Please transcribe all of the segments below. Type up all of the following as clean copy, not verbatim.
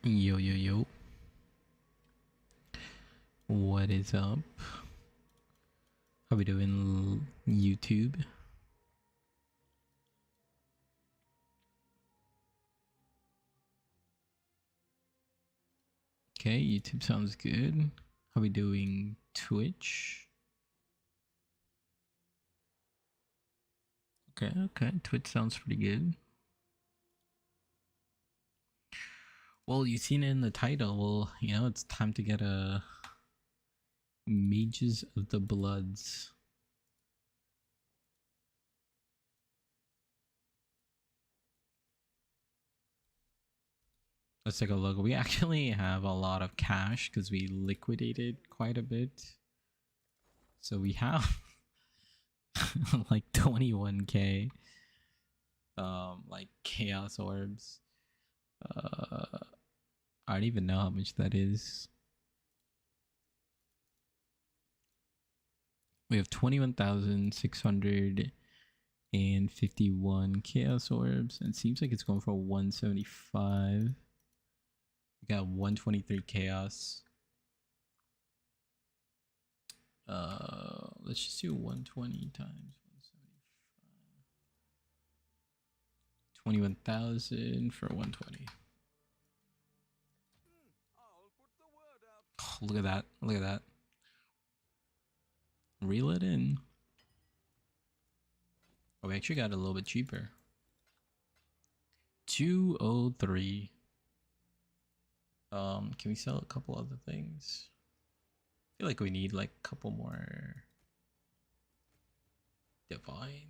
Yo, yo, yo. What is up? How we doing, YouTube? Okay, YouTube sounds good. How we doing, Twitch? Okay, Twitch sounds pretty good. Well, you've seen it in the title. Well, you know, it's time to get a Mages of the Bloods. Let's take a look. We actually have a lot of cash because we liquidated quite a bit. So we have like 21k like chaos orbs. I don't even know how much that is. We have 21,651 chaos orbs, and it seems like it's going for 175. We got 123 chaos. Let's just do 120 times 175. 21,000 for 120. Oh, look at that. Look at that. Reel it in. Oh, we actually got it a little bit cheaper. 203. Can we sell a couple other things? I feel like we need like a couple more divines.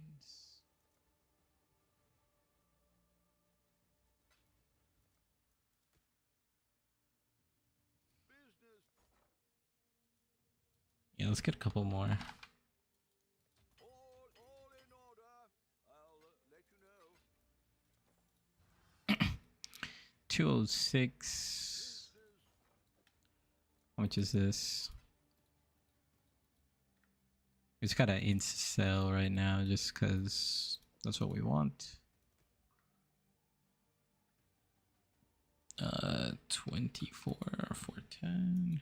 Yeah, let's get a couple more. All in order. I'll let you know. 206. How much is this? It's got an insta sell right now just because that's what we want. 24 410.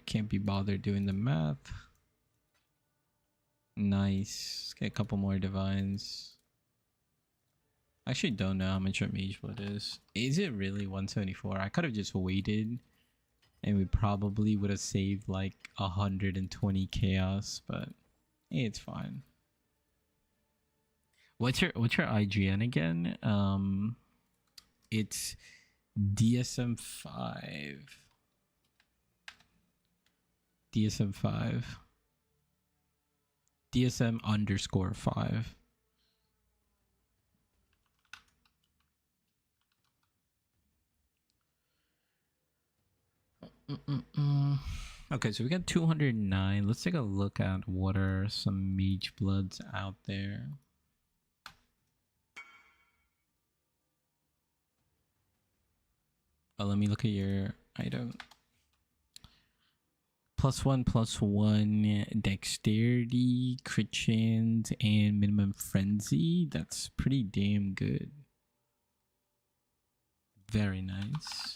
Can't be bothered doing the math. Nice. Let's get a couple more divines. I actually don't know how much our Mageblood is. Is it really 174? I could have just waited and we probably would have saved like 120 chaos, but hey, it's fine. What's your IGN again? It's DSM5. DSM5. DSM_5. Okay, so we got 209. Let's take a look at what are some Magebloods out there. Oh, let me look at your item. +1/+1 dexterity, crit chance, and minimum frenzy. That's pretty damn good. Very nice.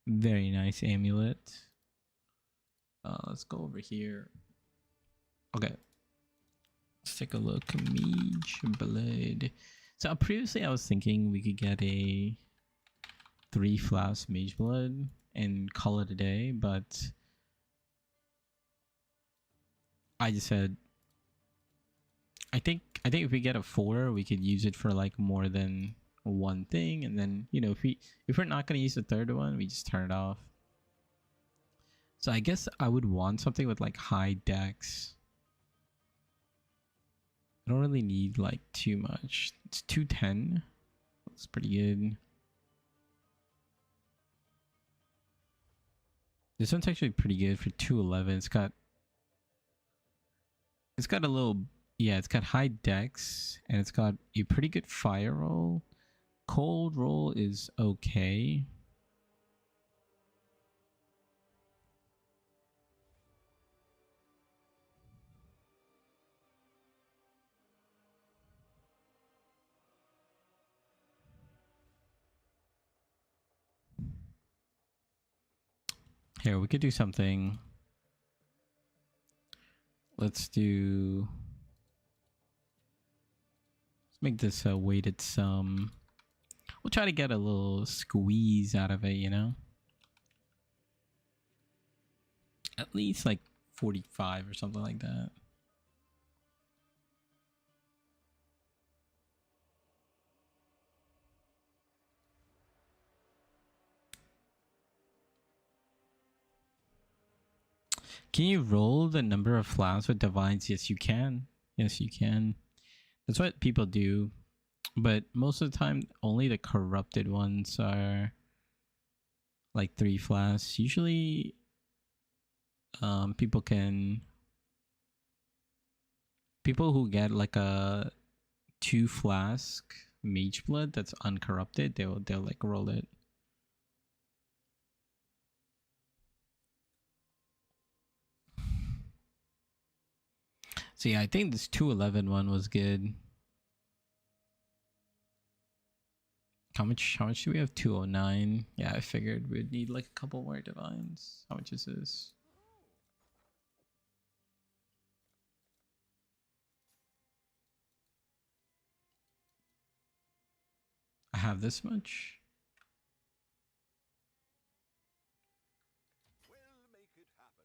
Very nice amulet. Let's go over here. Okay. Let's take a look. Mageblood. So previously I was thinking we could get a 3 flask Mageblood and call it a day, but I just said I think if we get a 4, we could use it for like more than one thing, and then you know if we're not gonna use the third one, we just turn it off. So I guess I would want something with like high dex. I don't really need like too much. It's 210. That's pretty good. This one's actually pretty good for 211. It's got a little, yeah, it's got high dex and it's got a pretty good fire roll. Cold roll is okay. Here, we could do something. Let's make this a weighted sum. We'll try to get a little squeeze out of it, you know? At least like 45 or something like that. Can you roll the number of flasks with divines? Yes, you can. Yes, you can. That's what people do. But most of the time, only the corrupted ones are like 3 flasks. Usually, people who get like a 2 flask Mageblood that's uncorrupted, they'll like roll it. So yeah, I think this 211 one was good. How much do we have? 209. Yeah, I figured we'd need like a couple more divines. How much is this? I have this much. We'll make it happen.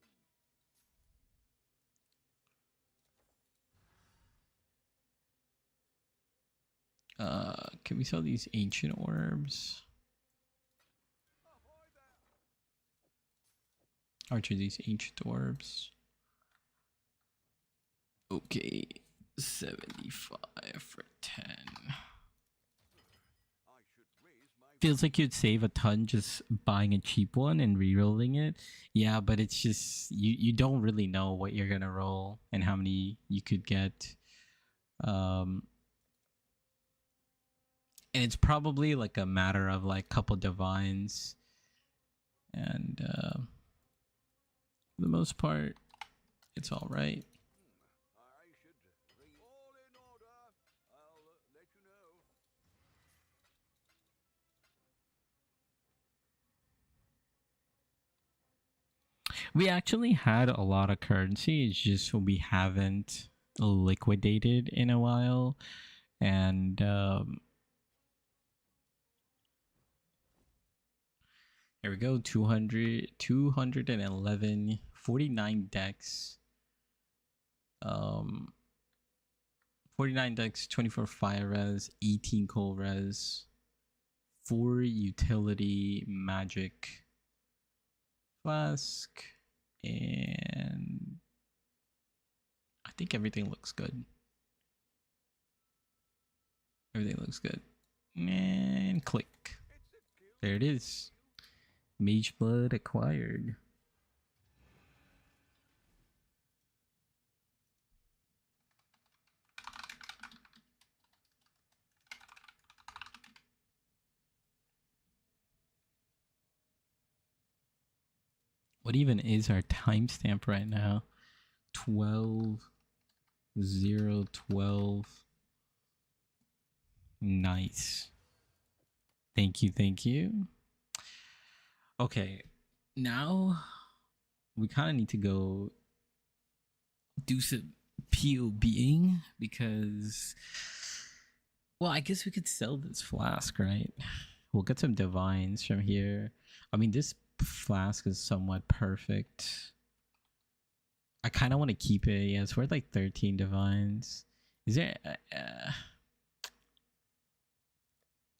Can we sell these ancient orbs? Ahoy there! Archer, these ancient orbs. Okay, 75 for 10. I should raise my Feels like you'd save a ton just buying a cheap one and re-rolling it. Yeah, but it's just you don't really know what you're gonna roll and how many you could get. And it's probably like a matter of like couple divines, and for the most part, it's all right. I should raise all in order. I'll let you know. We actually had a lot of currency. It's just we haven't liquidated in a while, and here we go. 211, 49 decks. 49 decks, 24 fire res, 18 cold res, 4 utility magic flask, and I think everything looks good. Everything looks good. And click. There it is. Mageblood acquired. What even is our timestamp right now? 12/0/12. Nice. Thank you, thank you. Okay, now we kind of need to go do some PoBing because, well, I guess we could sell this flask, right? We'll get some divines from here. I mean, this flask is somewhat perfect. I kind of want to keep it. Yeah, it's worth like 13 divines. Is there...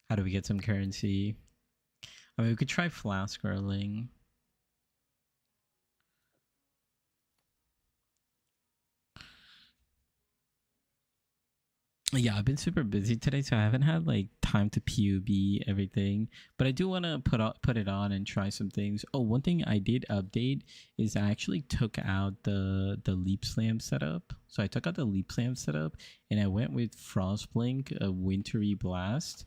how do we get some currency? I mean, we could try flask rolling. Yeah, I've been super busy today, so I haven't had like time to PUB everything. But I do want to put it on and try some things. Oh, one thing I did update is I actually took out the leap slam setup. So I took out the leap slam setup and I went with Frostblink, a wintry blast,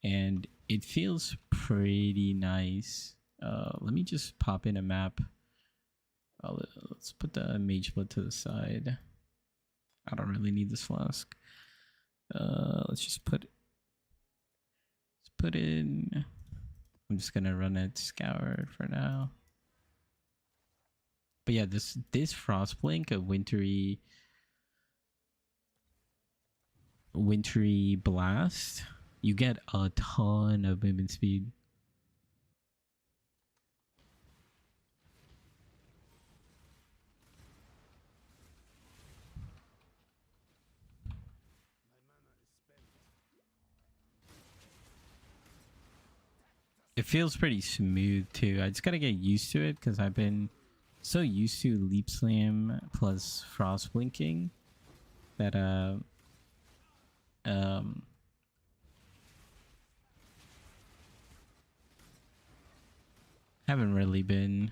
and it feels pretty nice. Let me just pop in a map. Let's put the Mageblood to the side. I don't really need this flask. Let's just put in. I'm just gonna run it scoured for now. But yeah, this Frostblink, a wintry blast, you get a ton of movement speed. It feels pretty smooth too. I just gotta get used to it because I've been so used to Leap Slam plus Frost Blinking that um haven't really been.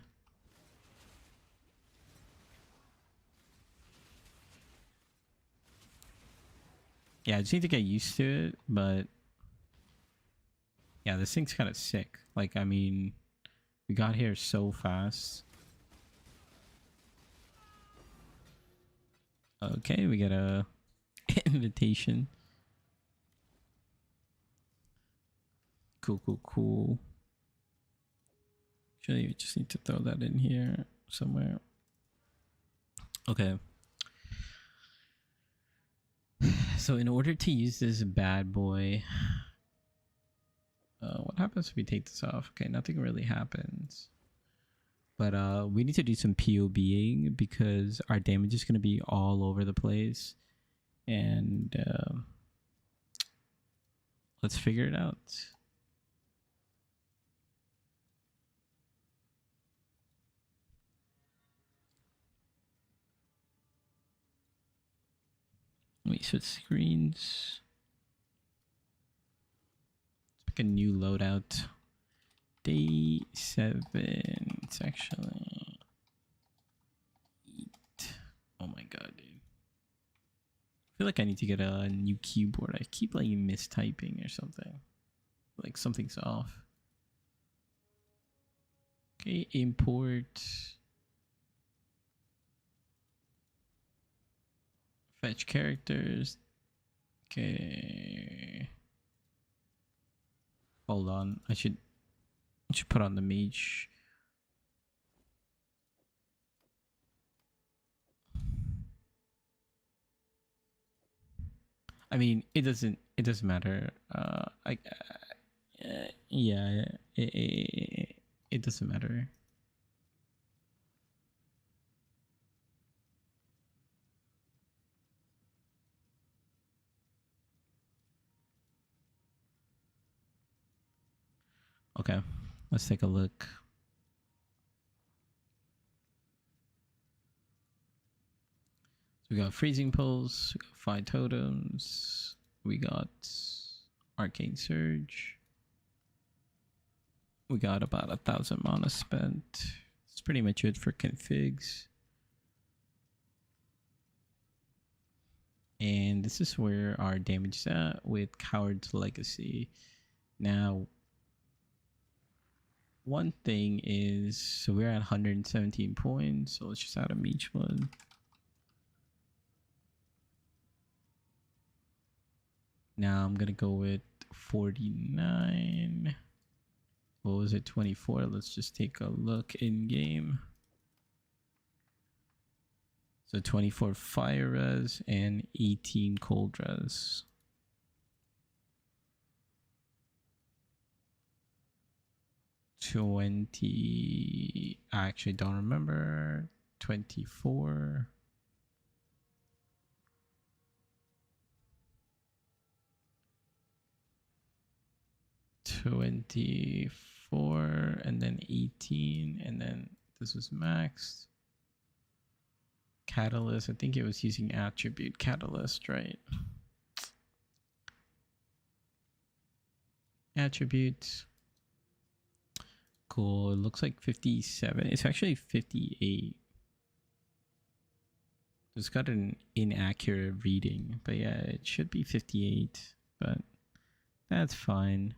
Yeah, I just need to get used to it, but yeah, this thing's kind of sick. Like, I mean, we got here so fast. Okay, we got a invitation. Cool, cool, cool. Actually, we just need to throw that in here somewhere. Okay. So in order to use this bad boy, what happens if we take this off? Okay, nothing really happens. But we need to do some PoBing because our damage is going to be all over the place. And let's figure it out. Let me switch screens. Let's pick a new loadout. Day 7. It's actually 8. Oh my god, dude. I feel like I need to get a new keyboard. I keep like mistyping or something. Like something's off. Okay, import. Fetch characters. Okay. Hold on. I should put on the mage. I mean, it doesn't matter. Yeah, it doesn't matter. Okay, let's take a look. So we got freezing pulse, we got 5 totems, we got arcane surge, we got about 1,000 mana spent. It's pretty much it for configs. And this is where our damage is at with Coward's Legacy. Now, one thing is, so we're at 117 points, so let's just add a Mage one. Now I'm gonna go with 49. What was it, 24? Let's just take a look in game. So 24 fire res and 18 cold res. I actually don't remember. 24. 24 and then 18 and then this was maxed. Catalyst, I think it was using attribute catalyst, right? Attributes. Cool. It looks like 57. It's actually 58. It's got an inaccurate reading, but yeah, it should be 58, but that's fine.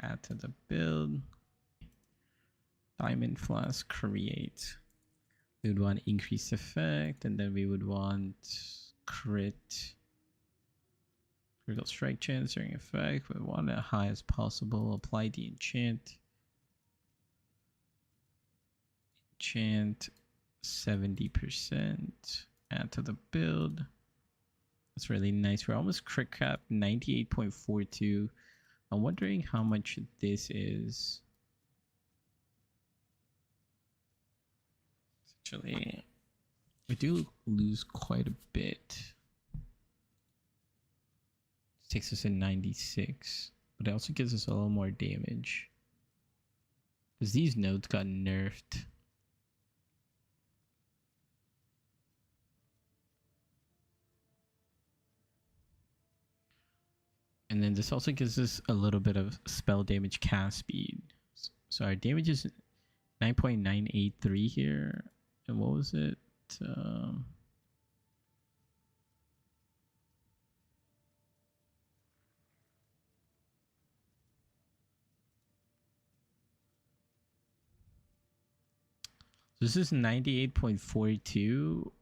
Add to the build. Diamond Flask create. We would want increased effect, and then we would want critical strike chance during effect. We want it high as possible. Apply the enchant. Enchant 70%. Add to the build. That's really nice. We're almost crit cap 98.42. I'm wondering how much this is. Actually, we do lose quite a bit. This takes us in 96, but it also gives us a little more damage. Because these nodes got nerfed. And then this also gives us a little bit of spell damage cast speed. So our damage is 9.983 here. And what was it? This is 98.42.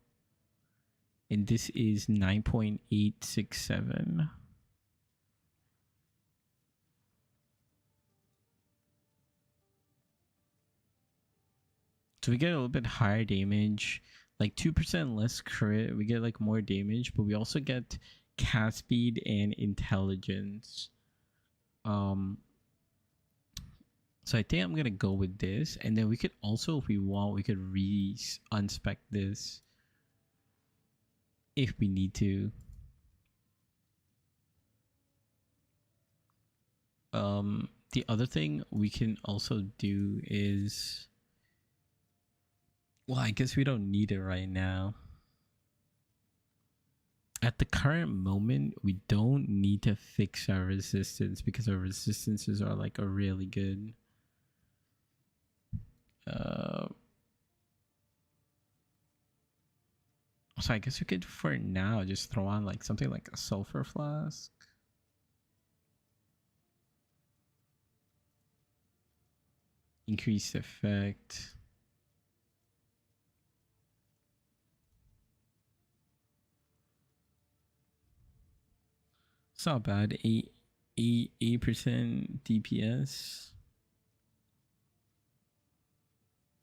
And this is 9.867. So we get a little bit higher damage, like 2% less crit. We get like more damage, but we also get cast speed and intelligence. So I think I'm gonna go with this, and then we could also, if we want, we could unspec this if we need to. The other thing we can also do is, well, I guess we don't need it right now. At the current moment, we don't need to fix our resistance because our resistances are like a really good. So I guess we could, for now, just throw on like something like a sulfur flask. Increased effect. It's not bad. 8% DPS.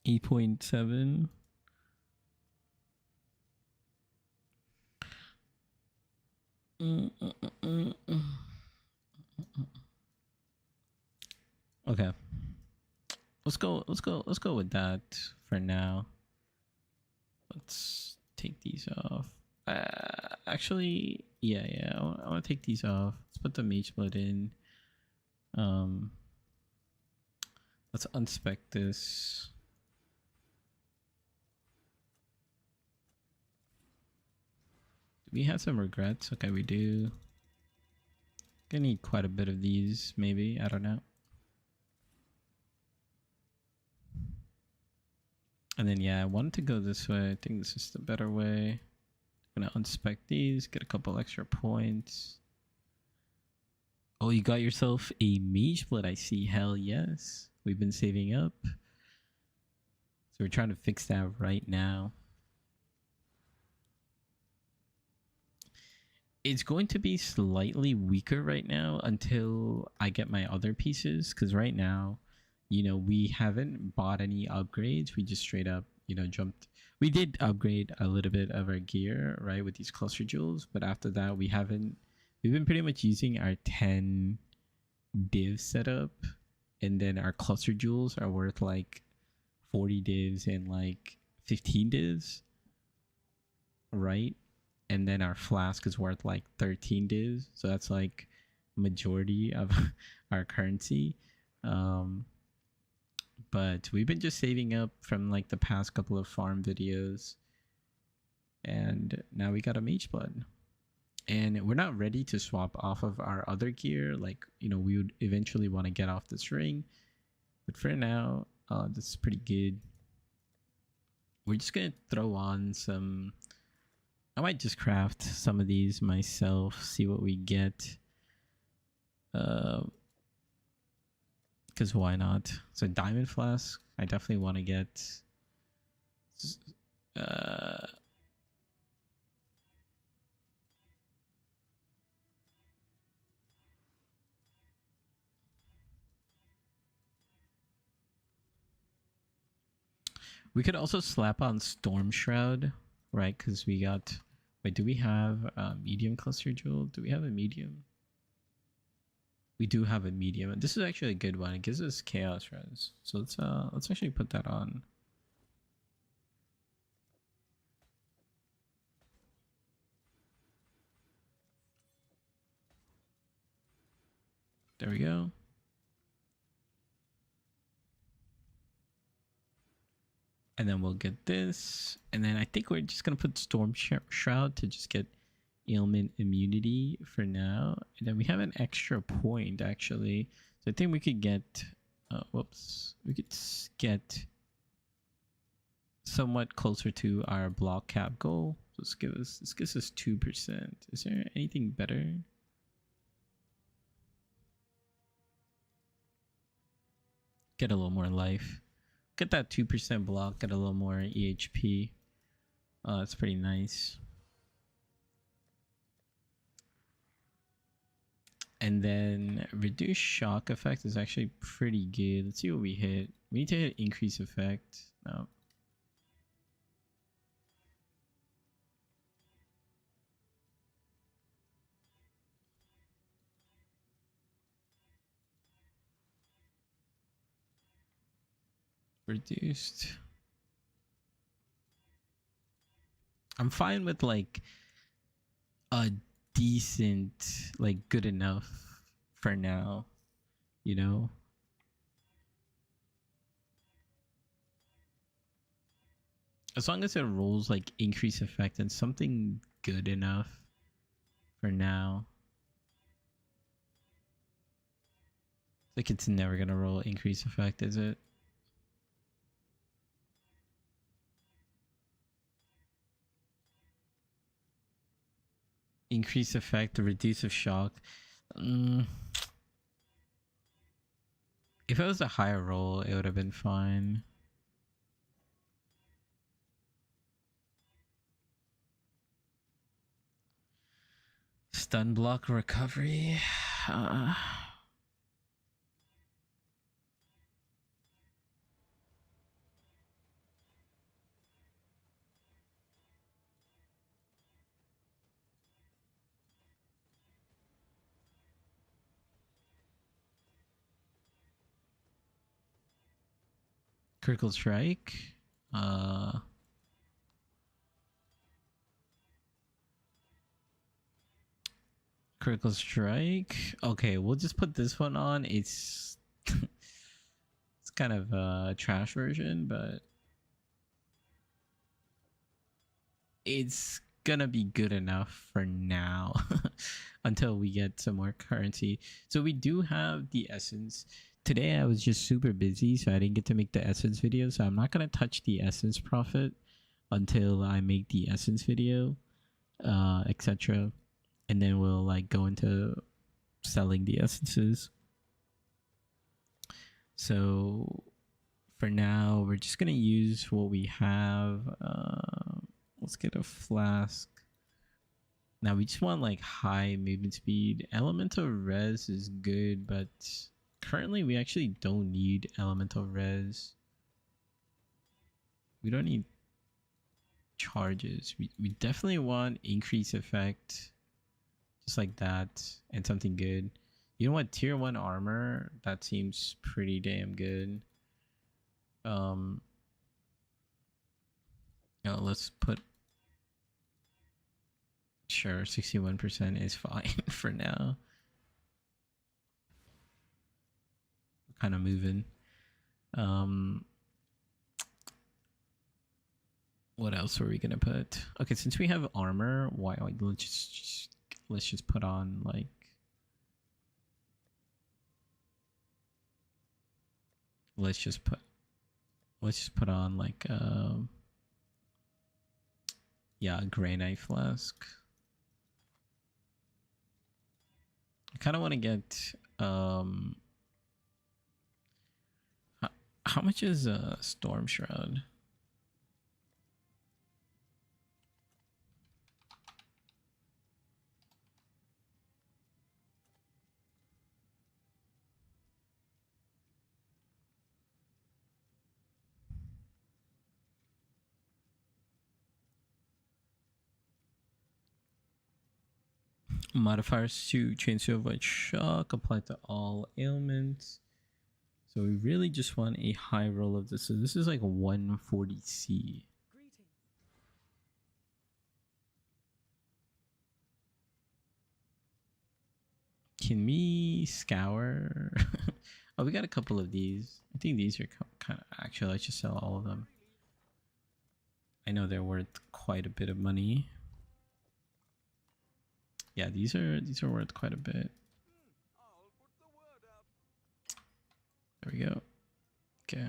8.7. Okay. Let's go with that for now. Let's take these off. Actually, yeah, I want to take these off. Let's put the Mageblood in. Let's unspec this. Do we have some regrets? Okay, we do. Gonna need quite a bit of these, maybe. I don't know. And then, yeah, I wanted to go this way. I think this is the better way. I'm gonna unspec these, get a couple extra points. Oh, you got yourself a Mageblood, I see. Hell yes. We've been saving up. So we're trying to fix that right now. It's going to be slightly weaker right now until I get my other pieces. Because right now, you know, we haven't bought any upgrades. We just straight up, you know, jumped. We did upgrade a little bit of our gear, right, with these cluster jewels. But after that, we've been pretty much using our 10 div setup. And then our cluster jewels are worth like 40 divs and like 15 divs, right? And then our flask is worth like 13 divs. So that's like majority of our currency. But we've been just saving up from like the past couple of farm videos. And now we got a Mageblood. And we're not ready to swap off of our other gear. Like, you know, we would eventually want to get off this ring. But for now, this is pretty good. We're just going to throw on some... I might just craft some of these myself, see what we get. Because why not? So diamond flask, I definitely want to get. We could also slap on Storm Shroud, right? Because we got. Wait, do we have a medium cluster jewel? Do we have a medium? We do have a medium, and this is actually a good one. It gives us chaos res. So let's actually put that on. There we go. And then we'll get this. And then I think we're just going to put Storm Shroud to just get ailment immunity for now. And then we have an extra point, actually. So I think we could get... whoops. We could get somewhat closer to our block cap goal. So this gives us 2%. Is there anything better? Get a little more life. Get that 2% block, get a little more EHP. That's pretty nice. And then reduce shock effect is actually pretty good. Let's see what we hit. We need to hit increase effect. No. Reduced. I'm fine with like a decent, like good enough for now, you know? As long as it rolls like increase effect and something good enough for now. Like it's never gonna roll increase effect, is it? Increase effect, reduce of shock. If it was a higher roll, it would have been fine. Stun block recovery. Critical strike. Critical strike. Okay, we'll just put this one on. It's it's kind of a trash version, but it's gonna be good enough for now until we get some more currency. So we do have the essence. Today I was just super busy, so I didn't get to make the essence video. So I'm not gonna touch the essence profit until I make the essence video, etc. And then we'll like go into selling the essences. So for now, we're just gonna use what we have. Let's get a flask. Now we just want like high movement speed. Elemental res is good, but currently we actually don't need elemental res. We don't need charges. We definitely want increase effect. Just like that, and something good. You know what? Tier 1 armor, that seems pretty damn good. Let's put... Sure, 61% is fine for now. We're kind of moving. What else were we gonna put? Okay, since we have armor, why let's just put on like... Let's just put on like yeah, a granite flask. I kind of want to get how much is a storm shroud? Modifiers to change to avoid shock, apply to all ailments. So we really just want a high roll of this. So this is like 140C. Can we scour? Oh, we got a couple of these. I think these are kind of actually. Let's just sell all of them. I know they're worth quite a bit of money. Yeah, these are worth quite a bit. I'll put the word out. There we go. Okay,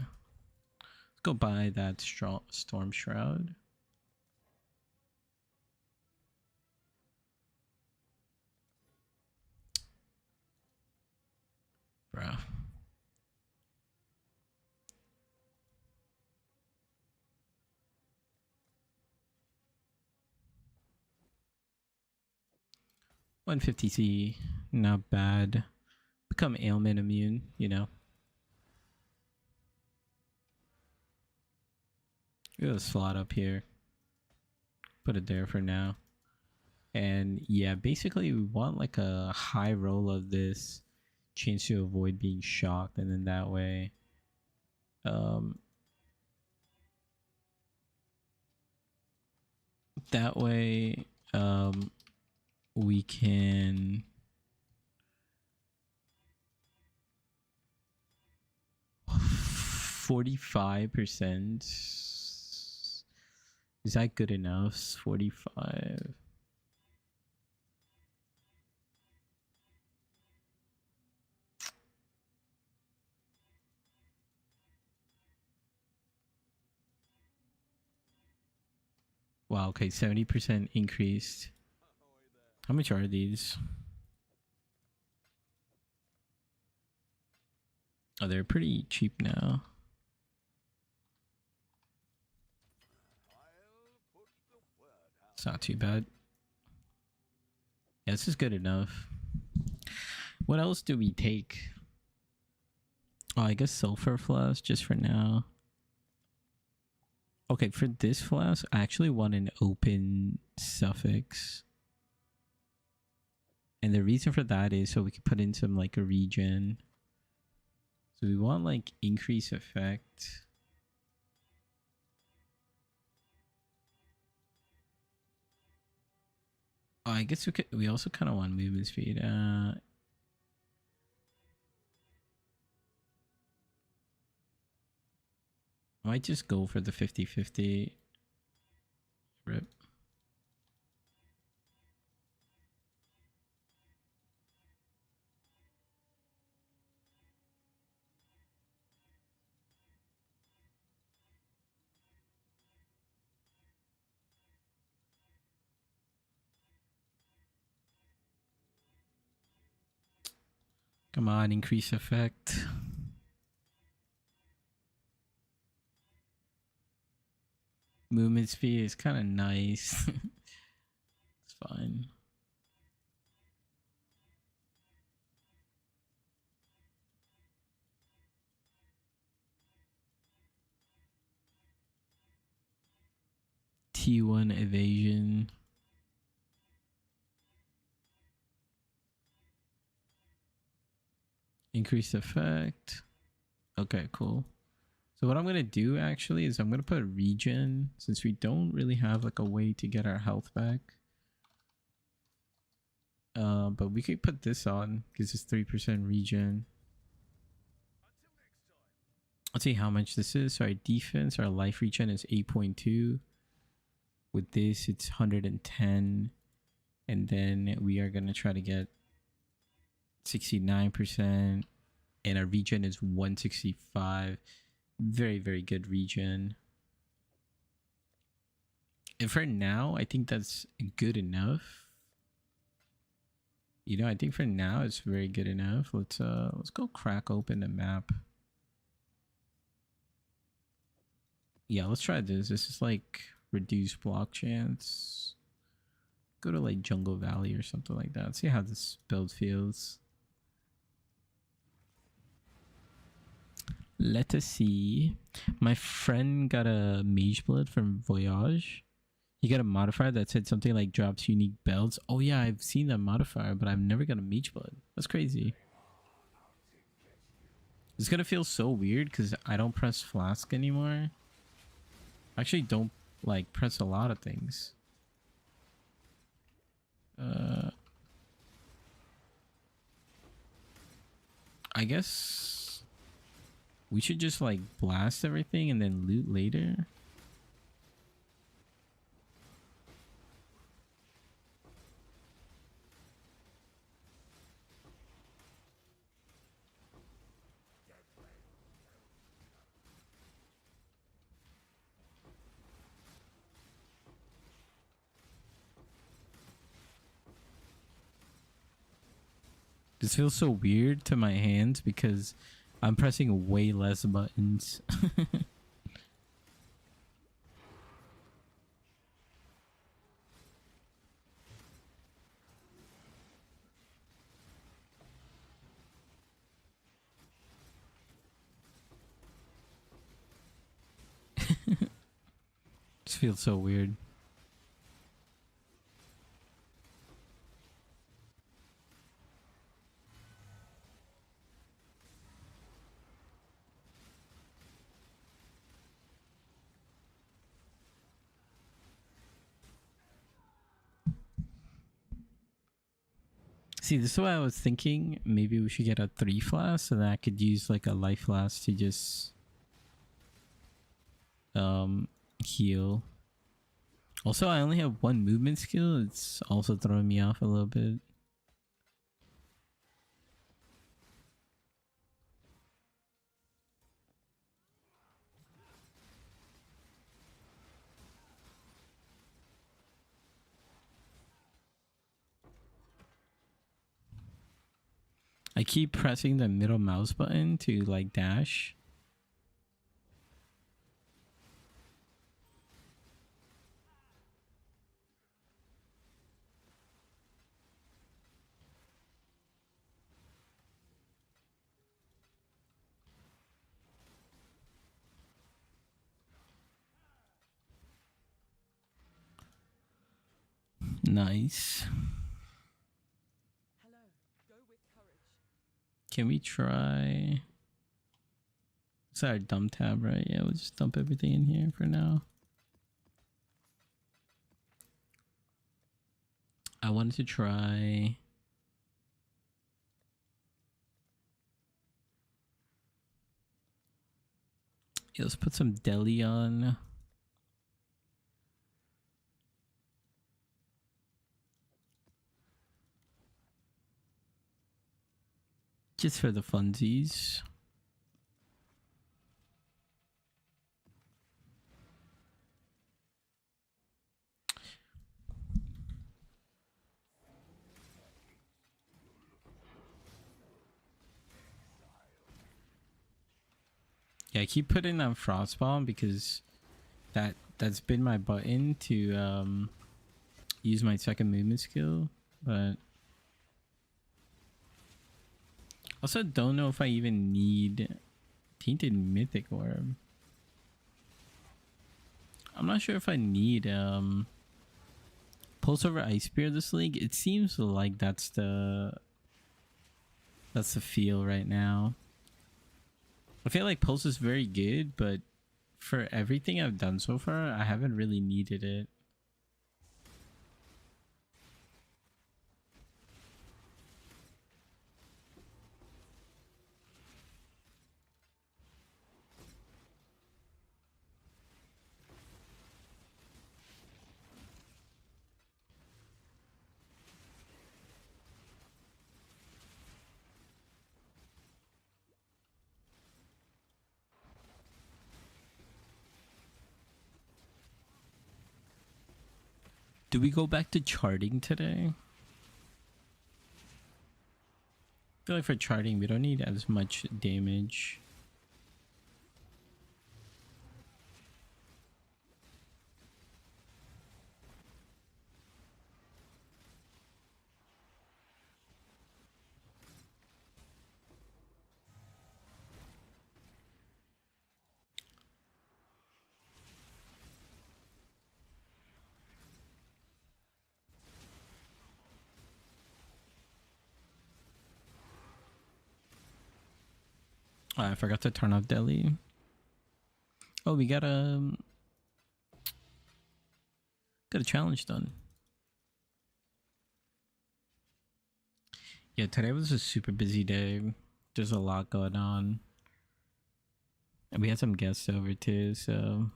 let's go buy that storm shroud. Bruh. $150C, not bad. Become ailment immune, you know. We'll slot up here. Put it there for now. And yeah, basically we want like a high roll of this change to avoid being shocked, and then that way we can 45%. Is that good enough? 45. Wow, okay, 70% increased. How much are these? Oh, they're pretty cheap now. It's not too bad. Yeah, this is good enough. What else do we take? Oh, I guess sulfur flask just for now. Okay, for this flask, I actually want an open suffix. And the reason for that is so we can put in some like a regen. So we want like increase effect. Oh, I guess we also kind of want movement speed. I might just go for the 50-50. Rip. Come on, increase effect. Movement speed is kind of nice. It's fine. T1 evasion. Increase effect. Okay, cool. So what I'm going to do actually is I'm going to put regen since we don't really have like a way to get our health back. But we could put this on because it's 3% regen. Let's see how much this is. So our defense, our life regen is 8.2. With this, it's 110. And then we are going to try to get 69%. And our regen is 165. Very, very good regen. And for now, I think that's good enough. You know, I think for now it's very good enough. Let's go crack open the map. Yeah, let's try this. This is like reduced block chance. Go to like Jungle Valley or something like that. See how this build feels. Let us see. My friend got a Mageblood from Voyage. You got a modifier that said something like drops unique belts. Oh yeah, I've seen that modifier, but I've never got a Mageblood. That's crazy. It's gonna feel so weird because I don't press flask anymore. I actually don't like press a lot of things. I guess we should just like blast everything and then loot later. This feels so weird to my hands because I'm pressing way less buttons. This feels so weird. See, this is what I was thinking. Maybe we should get a 3 flask so that I could use like a life flask to just heal. Also, I only have 1 movement skill. It's also throwing me off a little bit. I keep pressing the middle mouse button to like dash. Nice. Hello. Go with courage. Can we try? It's our dump tab, right? Yeah, we'll just dump everything in here for now. I wanted to try. Yeah, let's put some deli on. Just for the funsies. Yeah, I keep putting on Frostbomb because that's been my button to use my second movement skill, but also don't know if I even need Tainted Mythic Orb. I'm not sure if I need Pulse over Ice Spear this league. It seems like that's the feel right now. I feel like Pulse is very good, but for everything I've done so far, I haven't really needed it. Do we go back to charting today? I feel like for charting, we don't need as much damage. Oh, I forgot to turn off Delhi. Oh, we got a challenge done. Yeah, today was a super busy day. There's a lot going on. And we had some guests over too, so Go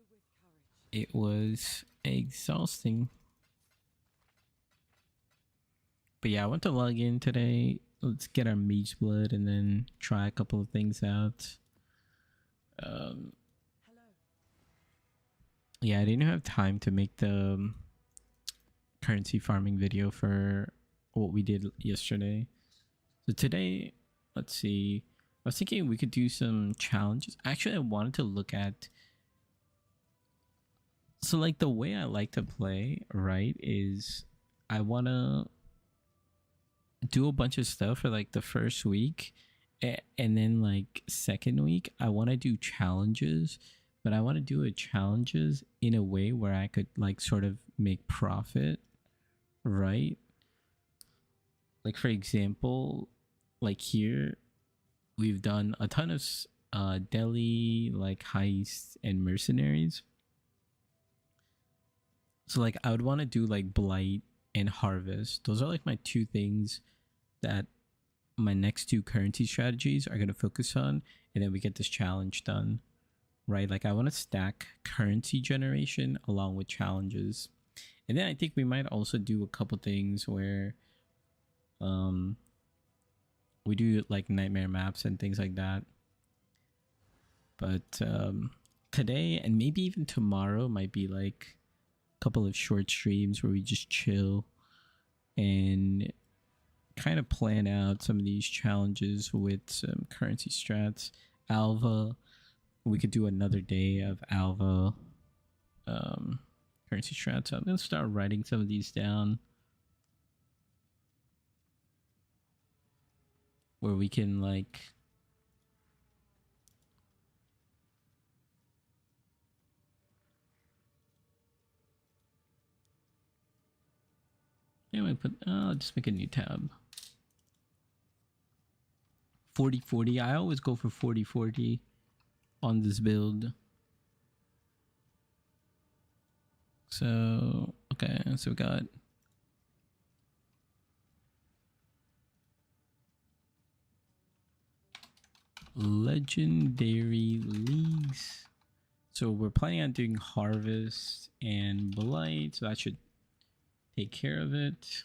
with courage. it was exhausting. But yeah, I went to log in today. Let's get our Mageblood and then try a couple of things out. Hello. Yeah, I didn't have time to make the currency farming video for what we did yesterday. So today, let's see. I was thinking we could do some challenges. Actually, I wanted to look at. So, like, the way I like to play, right, is I want to do a bunch of stuff for like the first week. And then, like, second week, I want to do challenges. But I want to do challenges in a way where I could, like, sort of make profit, right? Like, for example, like here, we've done a ton of Delhi, like, heists and mercenaries. So, like, I would want to do, like, Blight and Harvest. Those are, like, my two things that my next two currency strategies are going to focus on. And then we get this challenge done, right? Like, I want to stack currency generation along with challenges. And then I think we might also do a couple things where we do like nightmare maps and things like that. But today and maybe even tomorrow might be like a couple of short streams where we just chill and kind of plan out some of these challenges with some currency strats. Alva, we could do another day of Alva currency strats. So I'm gonna start writing some of these down where we can like anyway put I'll just make a new tab. 40-40. I always go for 40-40 on this build. So okay, so we got legendary leagues. So we're planning on doing Harvest and Blight, so that should take care of it.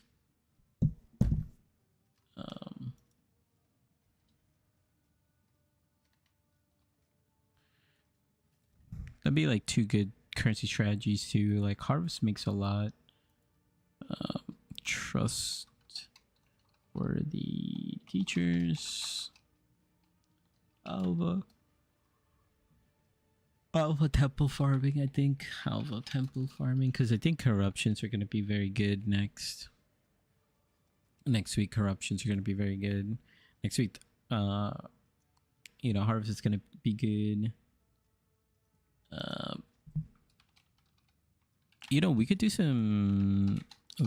That'd be like two good currency strategies too. Like Harvest makes a lot. Trust worthy teachers. Alva temple farming, I think. Alva temple farming, because I think corruptions are going to be very good next week. Corruptions are going to be very good next week. Harvest is going to be good. We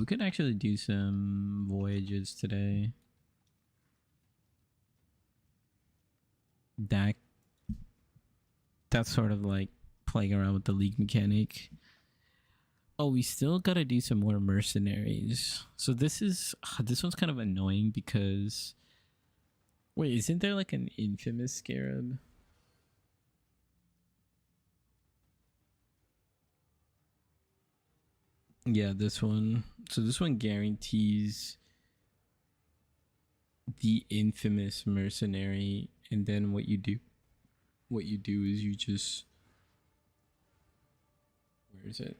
could actually do some voyages today. That's sort of like playing around with the league mechanic. Oh, we still gotta do some more mercenaries. So this one's kind of annoying because wait, isn't there like an infamous scarab? Yeah, this one. So this one guarantees the infamous mercenary, and then what you do is you just, where is it?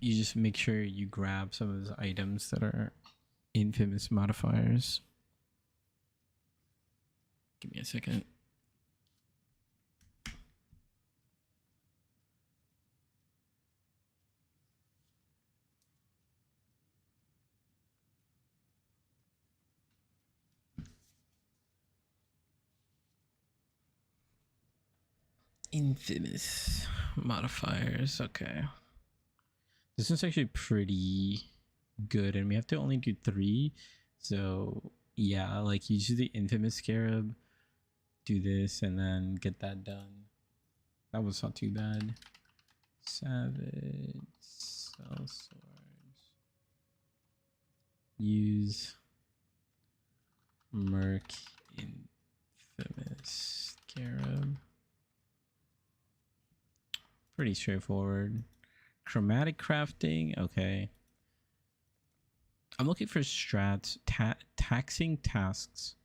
You just make sure you grab some of those items that are infamous modifiers. Give me a second. Infamous modifiers. Okay. This is actually pretty good, and we have to only do 3. So yeah, like use the infamous scarab, do this, and then get that done. That was not too bad. Savage, sell swords. Use Merc infamous scarab. Pretty straightforward. Chromatic crafting, okay. I'm looking for strats. Taxing tasks.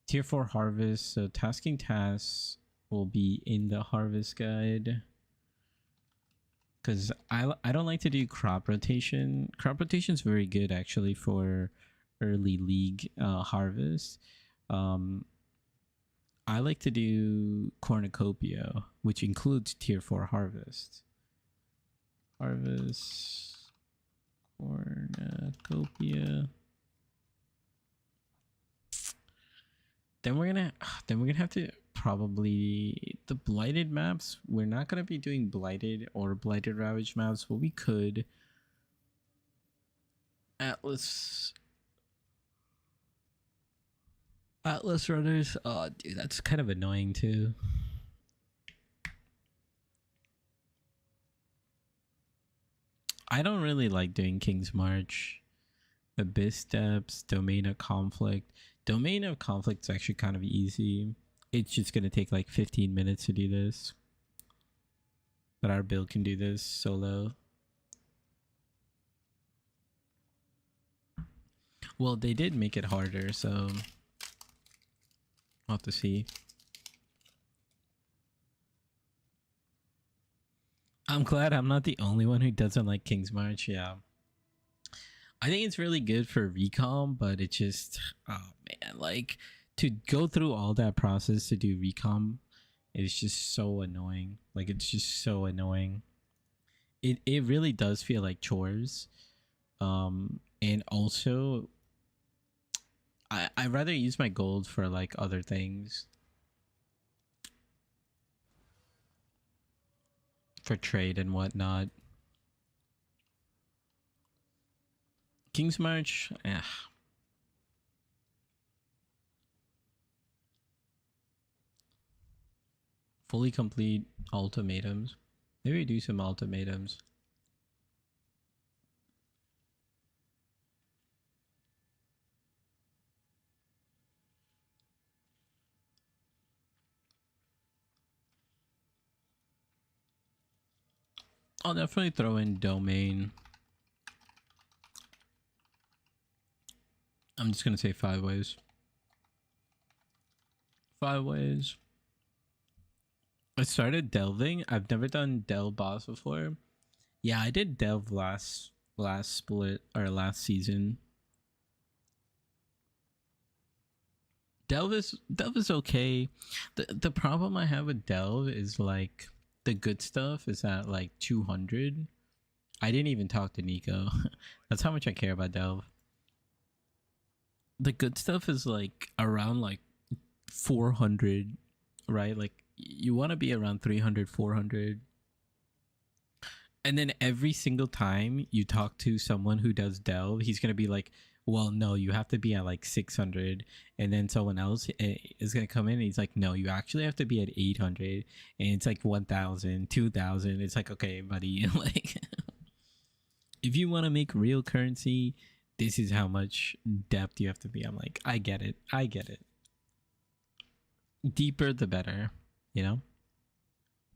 Tier 4 harvest. So tasking tasks will be in the harvest guide. Because I don't like to do crop rotation. Crop rotation is very good actually for early league harvest. I like to do cornucopia, which includes tier 4 harvest. Harvest cornucopia. Then we're gonna have to probably the blighted maps. We're not gonna be doing blighted or blighted ravage maps, but we could. Atlas runners. Oh, dude, that's kind of annoying too. I don't really like doing King's March. Abyss Steps, Domain of Conflict. Domain of Conflict is actually kind of easy. It's just going to take like 15 minutes to do this. But our build can do this solo. Well, they did make it harder, so I'll have to see. I'm glad I'm not the only one who doesn't like King's March. Yeah. I think it's really good for recom, but it just, oh man, like to go through all that process to do recom is just so annoying. Like it's just so annoying. It really does feel like chores. And also I'd rather use my gold for like other things. For trade and whatnot. King's March, fully complete ultimatums. Maybe do some ultimatums. I'll definitely throw in domain. I'm just gonna say 5 ways. 5 ways. I started delving. I've never done delve boss before. Yeah, I did delve last split or last season. Delve is okay. The problem I have with delve is like the good stuff is at like 200. I didn't even talk to Nico. That's how much I care about delve. The good stuff is like around like 400, right? Like you want to be around 300, 400. And then every single time you talk to someone who does delve, he's going to be like, well, no, you have to be at like 600. And then someone else is going to come in and he's like, no, you actually have to be at 800. And it's like 1,000, 2,000. It's like, okay, buddy, like if you want to make real currency, this is how much depth you have to be. I'm like, I get it. I get it. Deeper, the better, you know?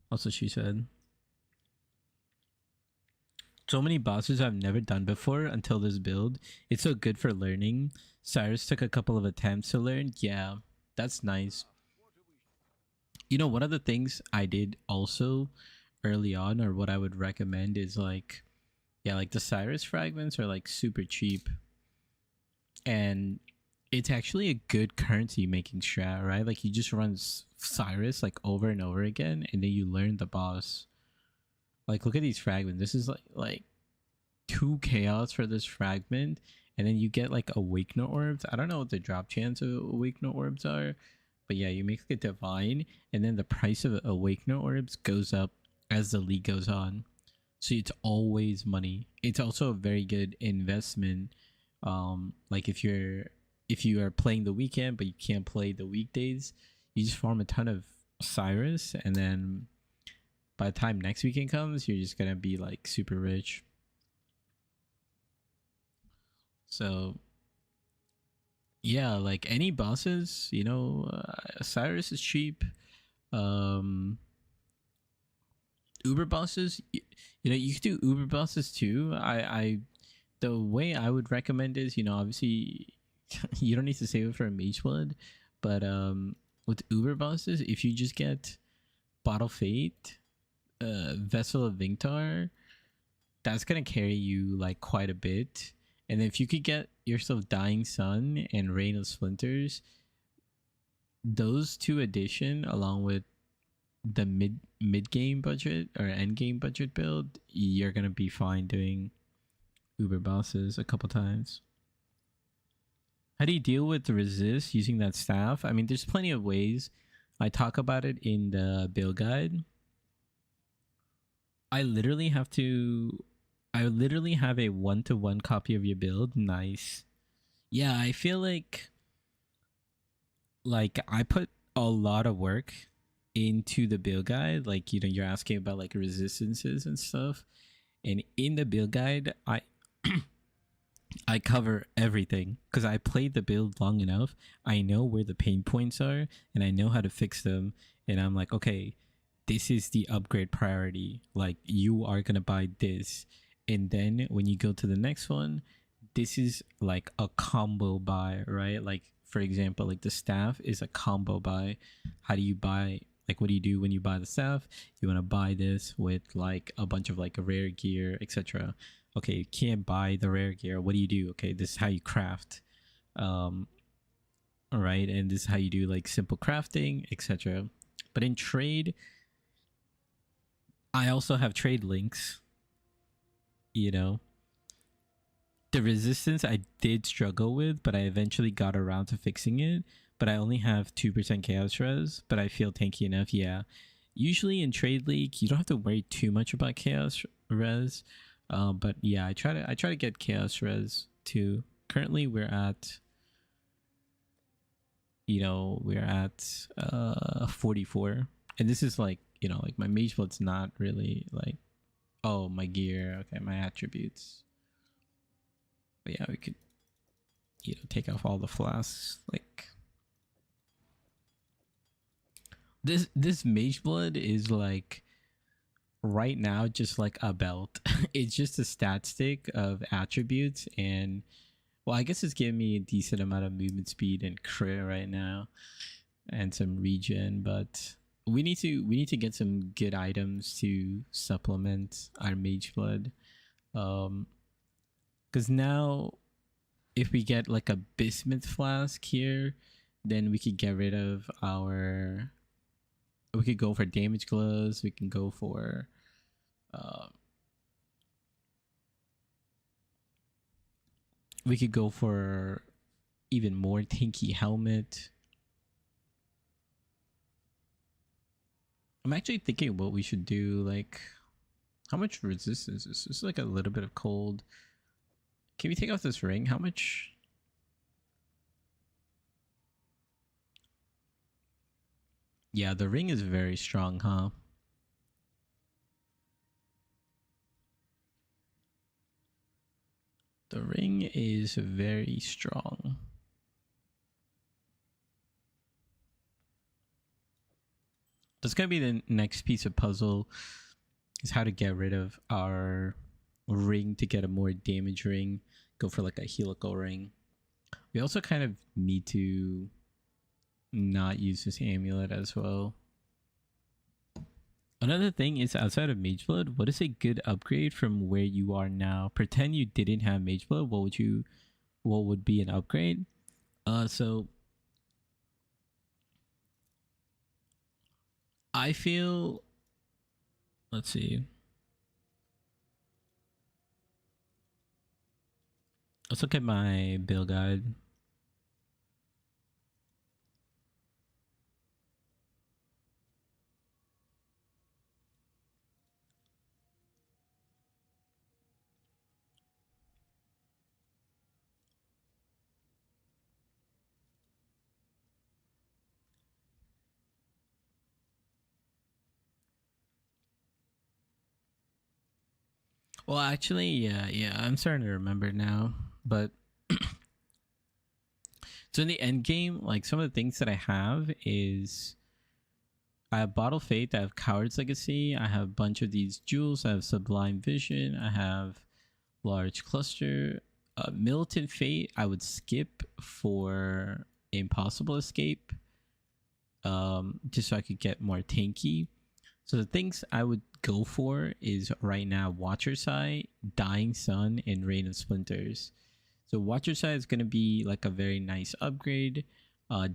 Also, she said. So many bosses I've never done before until this build. It's so good for learning. Cyrus took a couple of attempts to learn. Yeah, that's nice. You know, one of the things I did also early on, or what I would recommend is like, yeah, like the Cyrus fragments are like super cheap. And it's actually a good currency making strat, right? Like you just run Cyrus like over and over again and then you learn the boss. Like look at these fragments. This is like 2 chaos for this fragment, and then you get like awakener orbs. I don't know what the drop chance of awakener orbs are, but yeah, you make like a divine, and then the price of awakener orbs goes up as the league goes on. So it's always money. It's also a very good investment. Like if you're if you are playing the weekend but you can't play the weekdays, you just farm a ton of Cyrus, and then by the time next weekend comes, you're just gonna be like super rich. So yeah, like any bosses, you know, Cyrus is cheap. Um, Uber bosses, you know, you could do Uber bosses too. The way I would recommend is, you know, obviously you don't need to save it for a mage blood, but with Uber bosses, if you just get Bottle Fate, Vessel of Vinctar, that's gonna carry you like quite a bit. And if you could get yourself Dying Sun and Rain of Splinters, those two addition along with the mid game budget or end game budget build, you're gonna be fine doing Uber bosses a couple times. How do you deal with the resist using that staff? I mean, there's plenty of ways. I talk about it in the build guide. I literally have a 1-to-1 copy of your build. Nice. Yeah, I feel like I put a lot of work into the build guide. Like, you know, you're asking about like resistances and stuff. And in the build guide, I cover everything because I played the build long enough. I know where the pain points are and I know how to fix them. And I'm like, okay, this is the upgrade priority. Like, you are going to buy this. And then when you go to the next one, this is like a combo buy, right? Like, for example, like the staff is a combo buy. How do you buy? Like, what do you do when you buy the staff? You want to buy this with like a bunch of like rare gear, etc. Okay, you can't buy the rare gear. What do you do? Okay, this is how you craft. All right, and this is how you do like simple crafting, etc. But in trade, I also have trade links. You know, the resistance I did struggle with, but I eventually got around to fixing it. But I only have 2% chaos res, but I feel tanky enough. Yeah, usually in trade league, you don't have to worry too much about chaos res. But yeah, I try to get chaos res too. Currently, we're at 44, and this is like, you know, like my mage blood's not really like, oh, my gear, okay, my attributes. But yeah, we could, you know, take off all the flasks. Like, this mage blood is like right now just like a belt. It's just a stat stick of attributes, and well, I guess it's giving me a decent amount of movement speed and crit right now and some regen, but we need to get some good items to supplement our mage blood. Because now if we get like a bismuth flask here, then we could get rid of our, we could go for damage gloves, we can go for we could go for even more tanky helmet. I'm actually thinking what we should do. Like, how much resistance is this? Like a little bit of cold. Can we take off this ring? How much? Yeah, the ring is very strong, huh? The ring is very strong. That's gonna be the next piece of puzzle, is how to get rid of our ring to get a more damage ring. Go for like a helical ring. We also kind of need to not use this amulet as well. Another thing is, outside of Mageblood, what is a good upgrade from where you are now? Pretend you didn't have Mageblood, what would be an upgrade? So I feel, let's see. Let's look at my build guide. Well, actually, yeah, I'm starting to remember now. But so in the end game, like some of the things that I have is I have Bottle Fate, I have Coward's Legacy, I have a bunch of these jewels, I have Sublime Vision, I have Large Cluster. Militant Fate, I would skip for Impossible Escape, just so I could get more tanky. So the things I would go for is right now Watcher Sight, Dying Sun, and Rain of Splinters. So Watcher Sight is going to be like a very nice upgrade.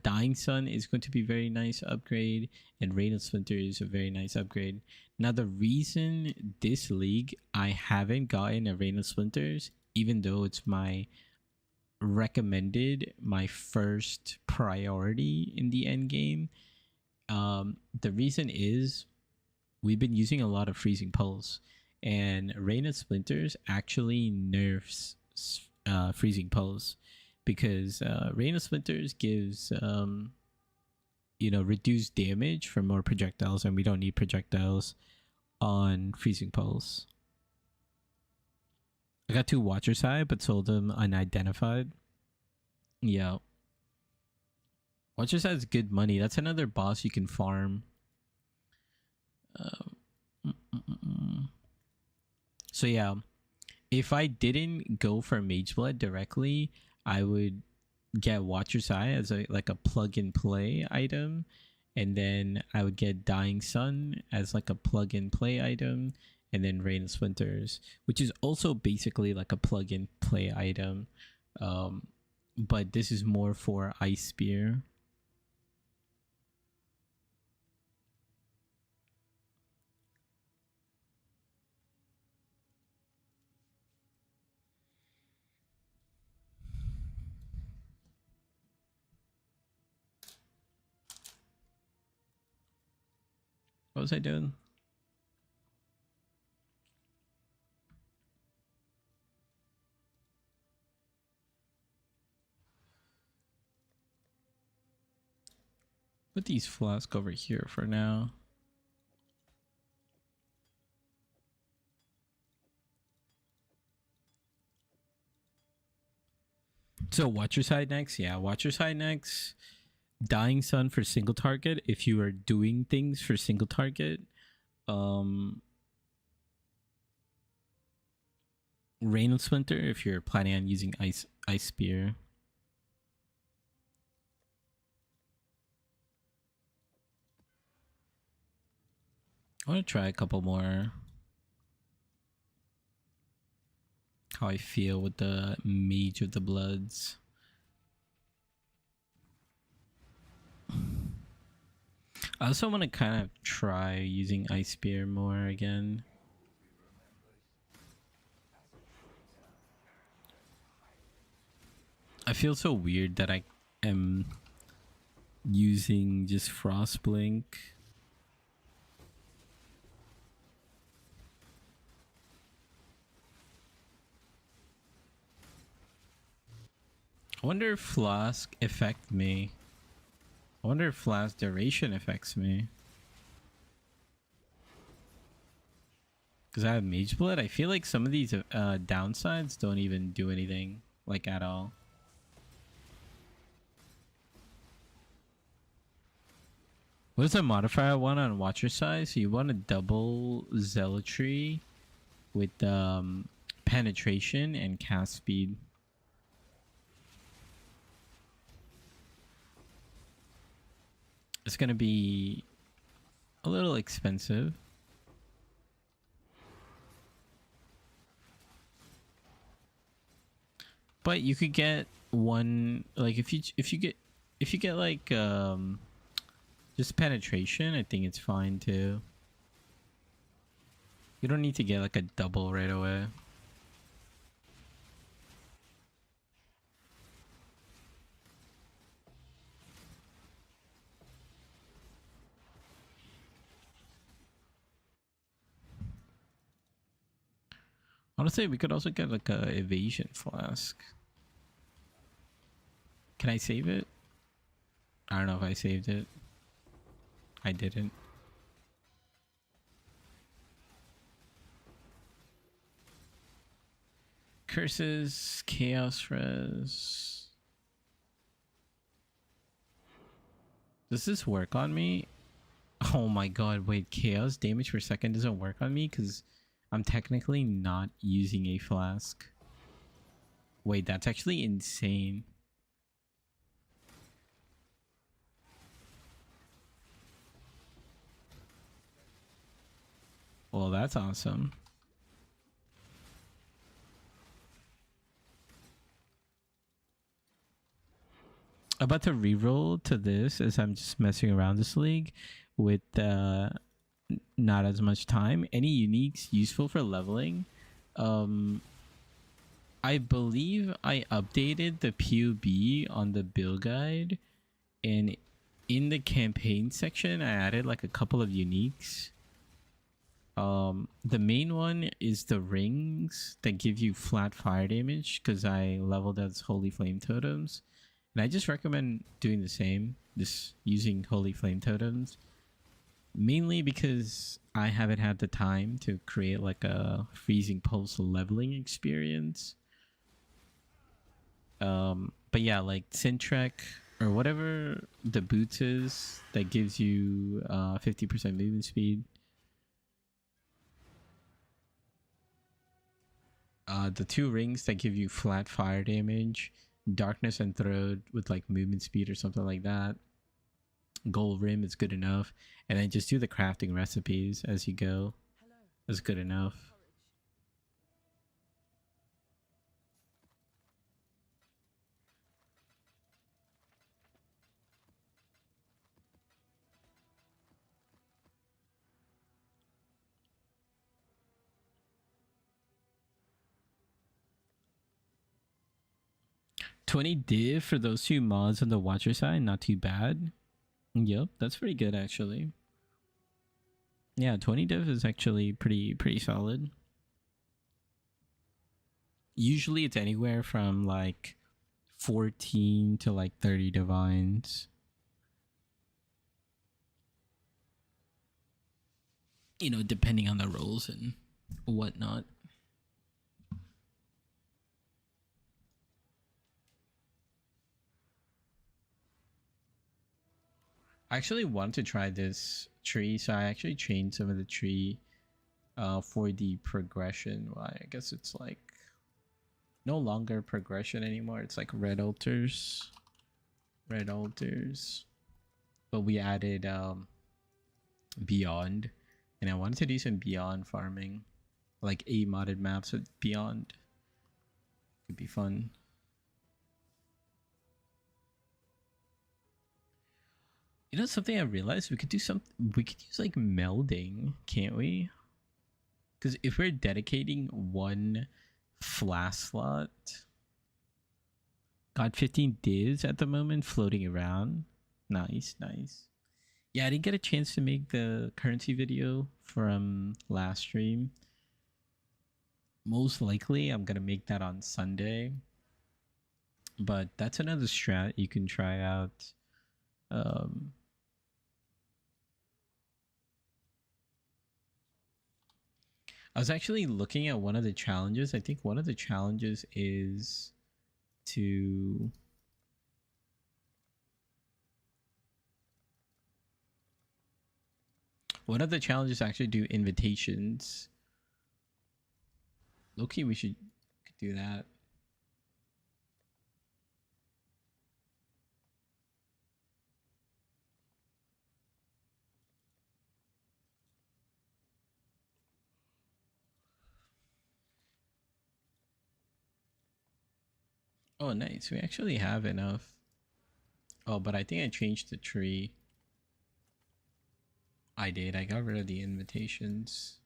Dying Sun is going to be very nice upgrade, and Rain of Splinters is a very nice upgrade. Now the reason this league I haven't gotten a Rain of Splinters, even though it's my recommended, my first priority in the end game, the reason is we've been using a lot of Freezing Pulse, and Rain of Splinters actually nerfs Freezing Pulse, because Rain of Splinters gives reduced damage for more projectiles, and we don't need projectiles on Freezing Pulse. I got 2 Watcher Side, but sold them unidentified. Yeah. Watcher Side is good money. That's another boss you can farm. So yeah, if I didn't go for Mageblood directly, I would get Watcher's Eye as like a plug and play item, and then I would get Dying Sun as like a plug and play item, and then Rain of Splinters, which is also basically like a plug and play item, but this is more for Ice Spear. What was I doing? Put these flasks over here for now. So Watcher Side next? Yeah, Watcher Side next. Dying Sun for single target if you are doing things for single target. Rain of Splinter if you're planning on using Ice Spear. I want to try a couple more. How I feel with the Mage of the Bloods. I also want to kind of try using Ice Spear more again. I feel so weird that I am using just Frostblink. I wonder if Flask affect me. I wonder if Flask duration affects me. Because I have Mageblood. I feel like some of these downsides don't even do anything, like, at all. What is the modifier I want on Watcher Size? So you want to double Zealotry with penetration and cast speed. It's going to be a little expensive. But you could get one, like if you get like just penetration, I think it's fine too. You don't need to get like a double right away. Honestly, we could also get like a evasion flask. Can I save it? I don't know if I saved it. I didn't. Curses, Chaos Res. Does this work on me? Oh my god, wait, Chaos damage per second doesn't work on me because I'm technically not using a flask. Wait, that's actually insane. Well, that's awesome. About to reroll to this as I'm just messing around this league with not as much time. Any uniques useful for leveling? I believe I updated the PoE on the build guide, and in the campaign section I added like a couple of uniques. The main one is the rings that give you flat fire damage because I leveled as Holy Flame Totems. And I just recommend doing the same, just using Holy Flame Totems. Mainly because I haven't had the time to create like a Freezing Pulse leveling experience. But yeah, like Sintrek or whatever the boots is that gives you 50% movement speed. The two rings that give you flat fire damage. Darkness and Throat with like movement speed or something like that. Gold Rim is good enough. And then just do the crafting recipes as you go. That's good enough. $20 div for those two mods on the Watcher side, not too bad. Yep, that's pretty good actually. Yeah, 20 div is actually pretty solid. Usually it's anywhere from like 14 to like 30 divines. You know, depending on the rolls and whatnot. I actually wanted to try this tree, so I actually changed some of the tree for the progression. Well, I guess it's like no longer progression anymore. It's like red altars. Red altars. But we added beyond. And I wanted to do some beyond farming. Like 8 modded maps with beyond. Could be fun. You know something I realized? We could use like melding, can't we? Because if we're dedicating one flask slot, got 15 divs at the moment floating around. Nice, nice. Yeah, I didn't get a chance to make the currency video from last stream. Most likely, I'm gonna make that on Sunday. But that's another strat you can try out. I was actually looking at one of the challenges. I think one of the challenges is to actually do invitations. Low-key, we could do that. Oh, nice. We actually have enough. Oh, but I think I changed the tree. I did. I got rid of the invitations.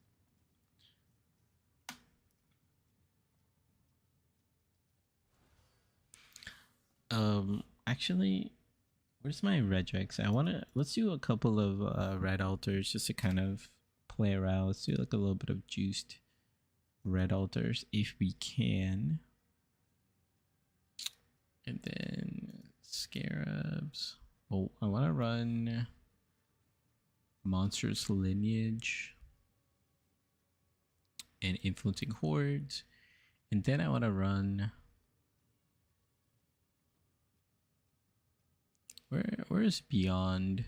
Actually, where's my regex? let's do a couple of red altars just to kind of play around. Let's do like a little bit of juiced red altars if we can. And then scarabs. Oh, I want to run monstrous lineage and influencing hordes. And then I want to run. Where's Beyond?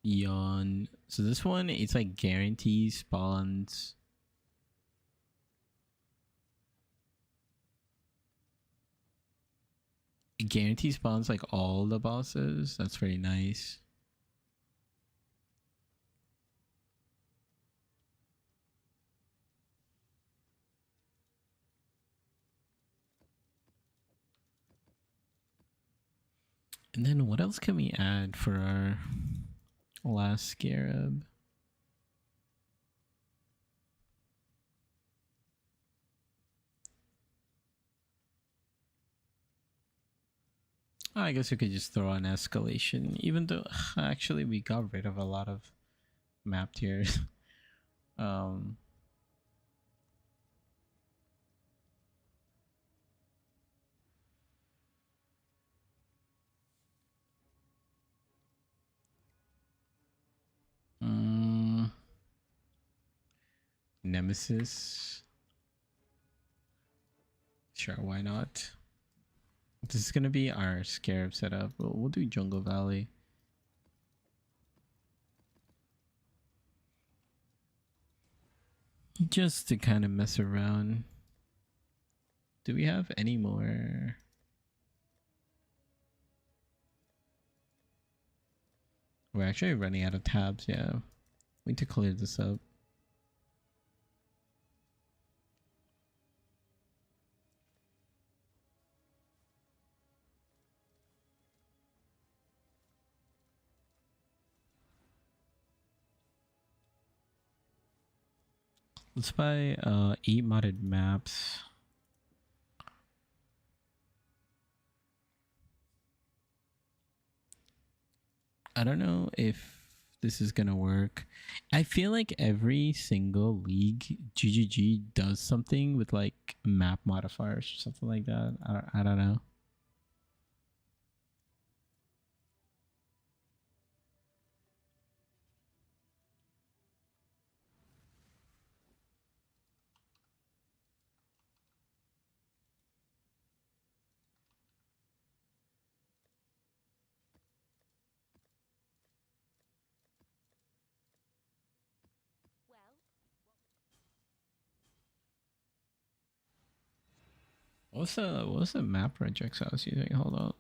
Beyond. So this one, it's like guarantee spawns. It guarantee spawns like all the bosses. That's very nice. And then what else can we add for our last scarab? Oh, I guess we could just throw on escalation, even though actually we got rid of a lot of map tiers. um mm, Nemesis. Sure, why not? This is gonna be our scarab setup. We'll do Jungle Valley. Just to kind of mess around. Do we have any more? We're actually running out of tabs, yeah. We need to clear this up. Let's buy 8 modded maps. I don't know if this is gonna work. I feel like every single league GGG does something with like map modifiers or something like that. I don't know. What was the map regex I was using? Hold on.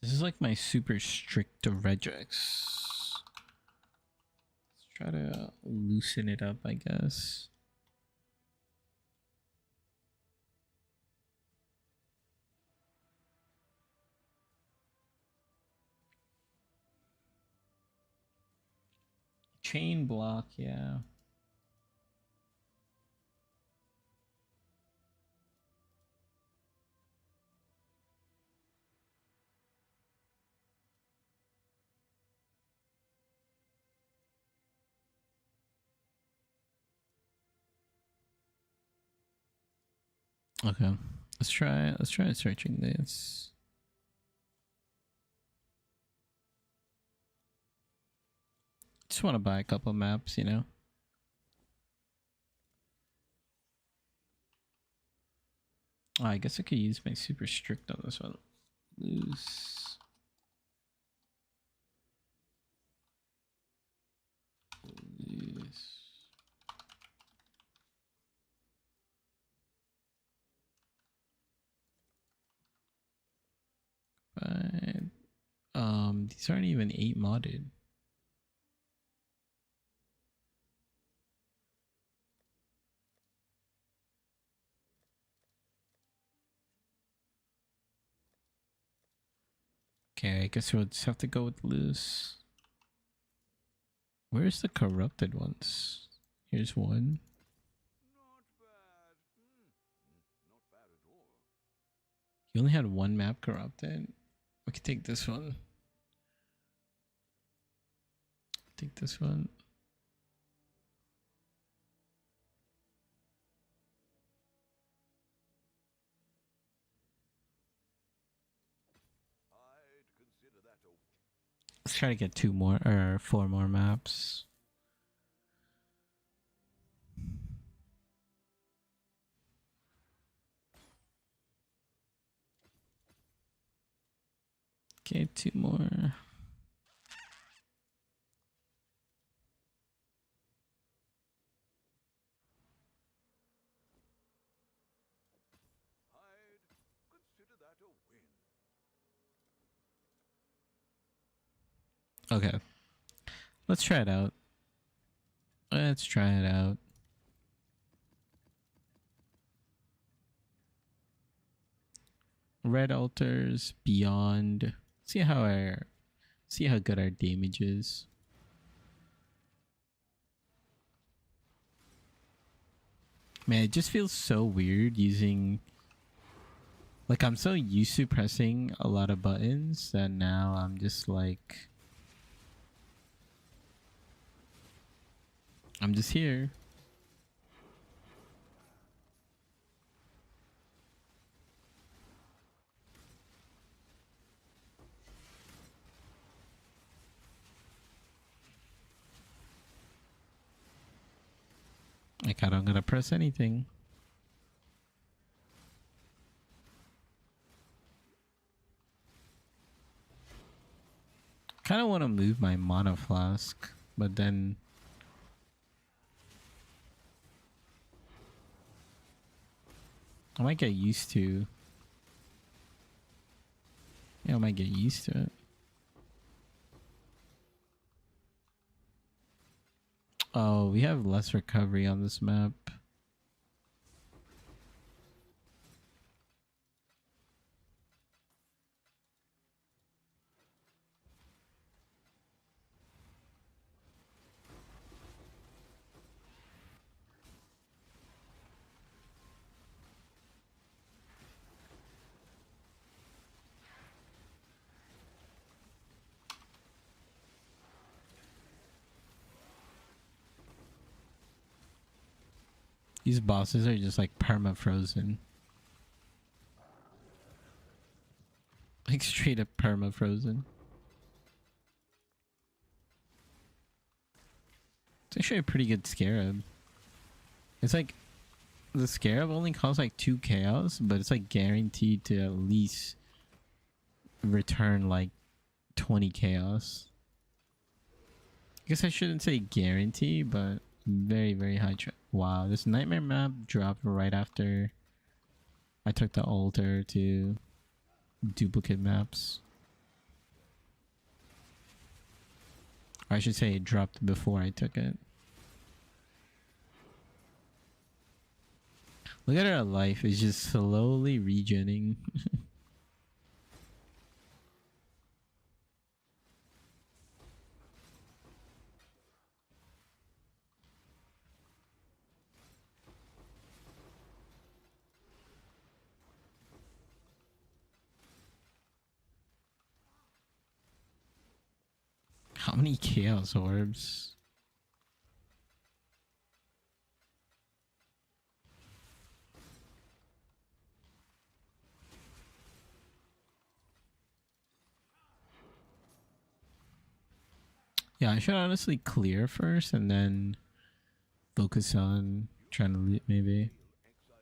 This is like my super strict regex. Let's try to loosen it up, I guess. Chain block, yeah. Okay. Let's try searching this. Just want to buy a couple maps, you know. Oh, I guess I could use my super strict on this one. Loose. Loose. Fine. These aren't even 8 modded. Okay, I guess we'll just have to go with loose. Where's the corrupted ones? Here's one. Not bad. Not bad at all. You only had one map corrupted. We could take this one. Take this one. Let's try to get 2 more or 4 more maps. Okay, 2 more. I'd consider that a win. Okay. Let's try it out. Let's try it out. Red altars beyond. See how good our damage is. Man, it just feels so weird using, like, I'm so used to pressing a lot of buttons that now I'm just like, I'm just here. Like, I don't gotta press anything. Kind of want to move my mana flask, but then I might get used to. Yeah, I might get used to it. Oh, we have less recovery on this map. These bosses are just like perma frozen. Like straight up perma frozen. It's actually a pretty good scarab. It's like the scarab only costs like 2 chaos, but it's like guaranteed to at least return like 20 chaos. I guess I shouldn't say guarantee, but very, very high. Wow, this nightmare map dropped right after I took the altar to duplicate maps. Or I should say it dropped before I took it. Look at our life, it's just slowly regenning. How many chaos orbs? Yeah, I should honestly clear first and then focus on trying to loot maybe. Exile.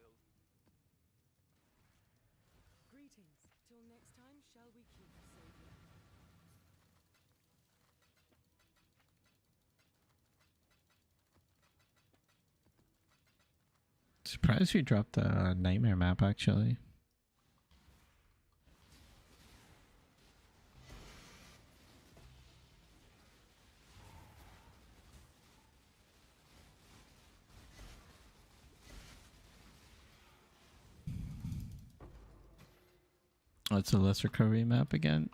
Greetings. Till next time, shall we keep, Savior? Surprised we dropped the nightmare map actually. Oh, it's a less recovery map again.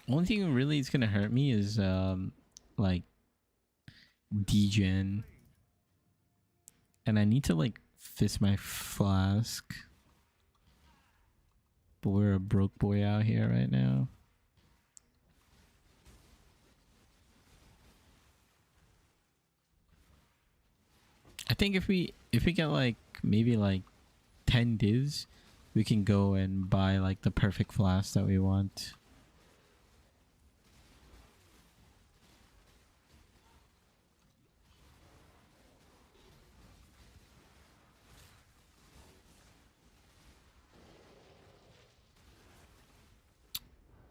Only thing really is gonna hurt me is like degen, and I need to like fist my flask. but we're a broke boy out here right now. I think if we get like maybe like 10 divs, we can go and buy like the perfect flask that we want.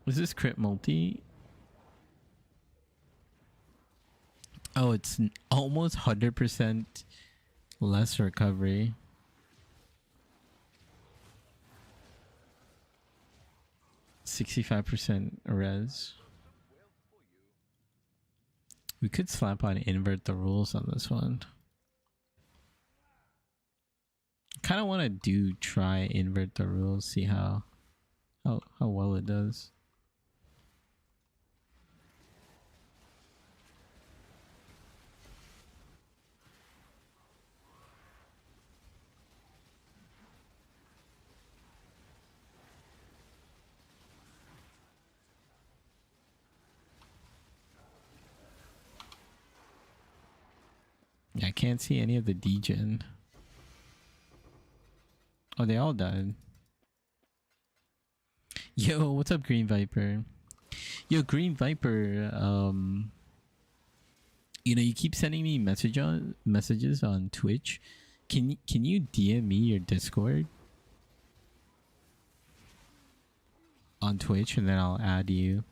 Is this crit multi? Oh, it's almost 100% less recovery. %65% res. We could slap on invert the rules on this one. Kind of want to try invert the rules, see how well it does. I can't see any of the degen. Oh, they all died. Yo, what's up, Green Viper? Yo, Green Viper, you know, you keep sending me messages on Twitch. Can you DM me your Discord on Twitch, and then I'll add you?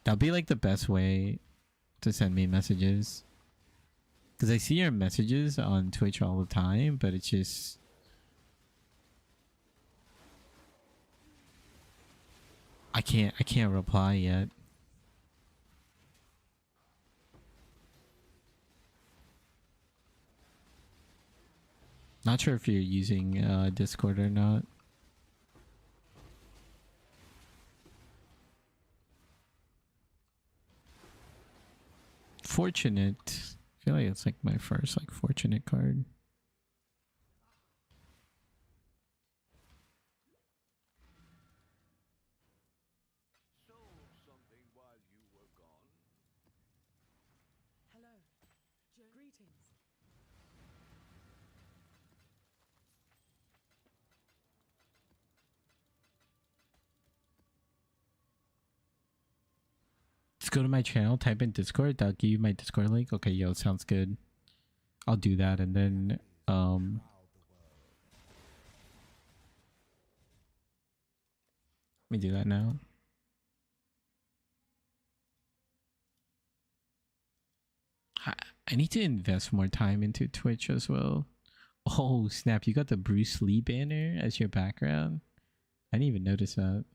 That'll be like the best way to send me messages. Because I see your messages on Twitch all the time, but it's just... I can't reply yet. Not sure if you're using Discord or not. Fortunate. I feel like it's like my first like fortunate card. Sold something while you were gone. Hello. Greetings. Just go to my channel, type in Discord, that'll give you my Discord link. Okay, yo, sounds good. I'll do that, and then let me do that now. I need to invest more time into Twitch as well. Oh snap, you got the Bruce Lee banner as your background? I didn't even notice that.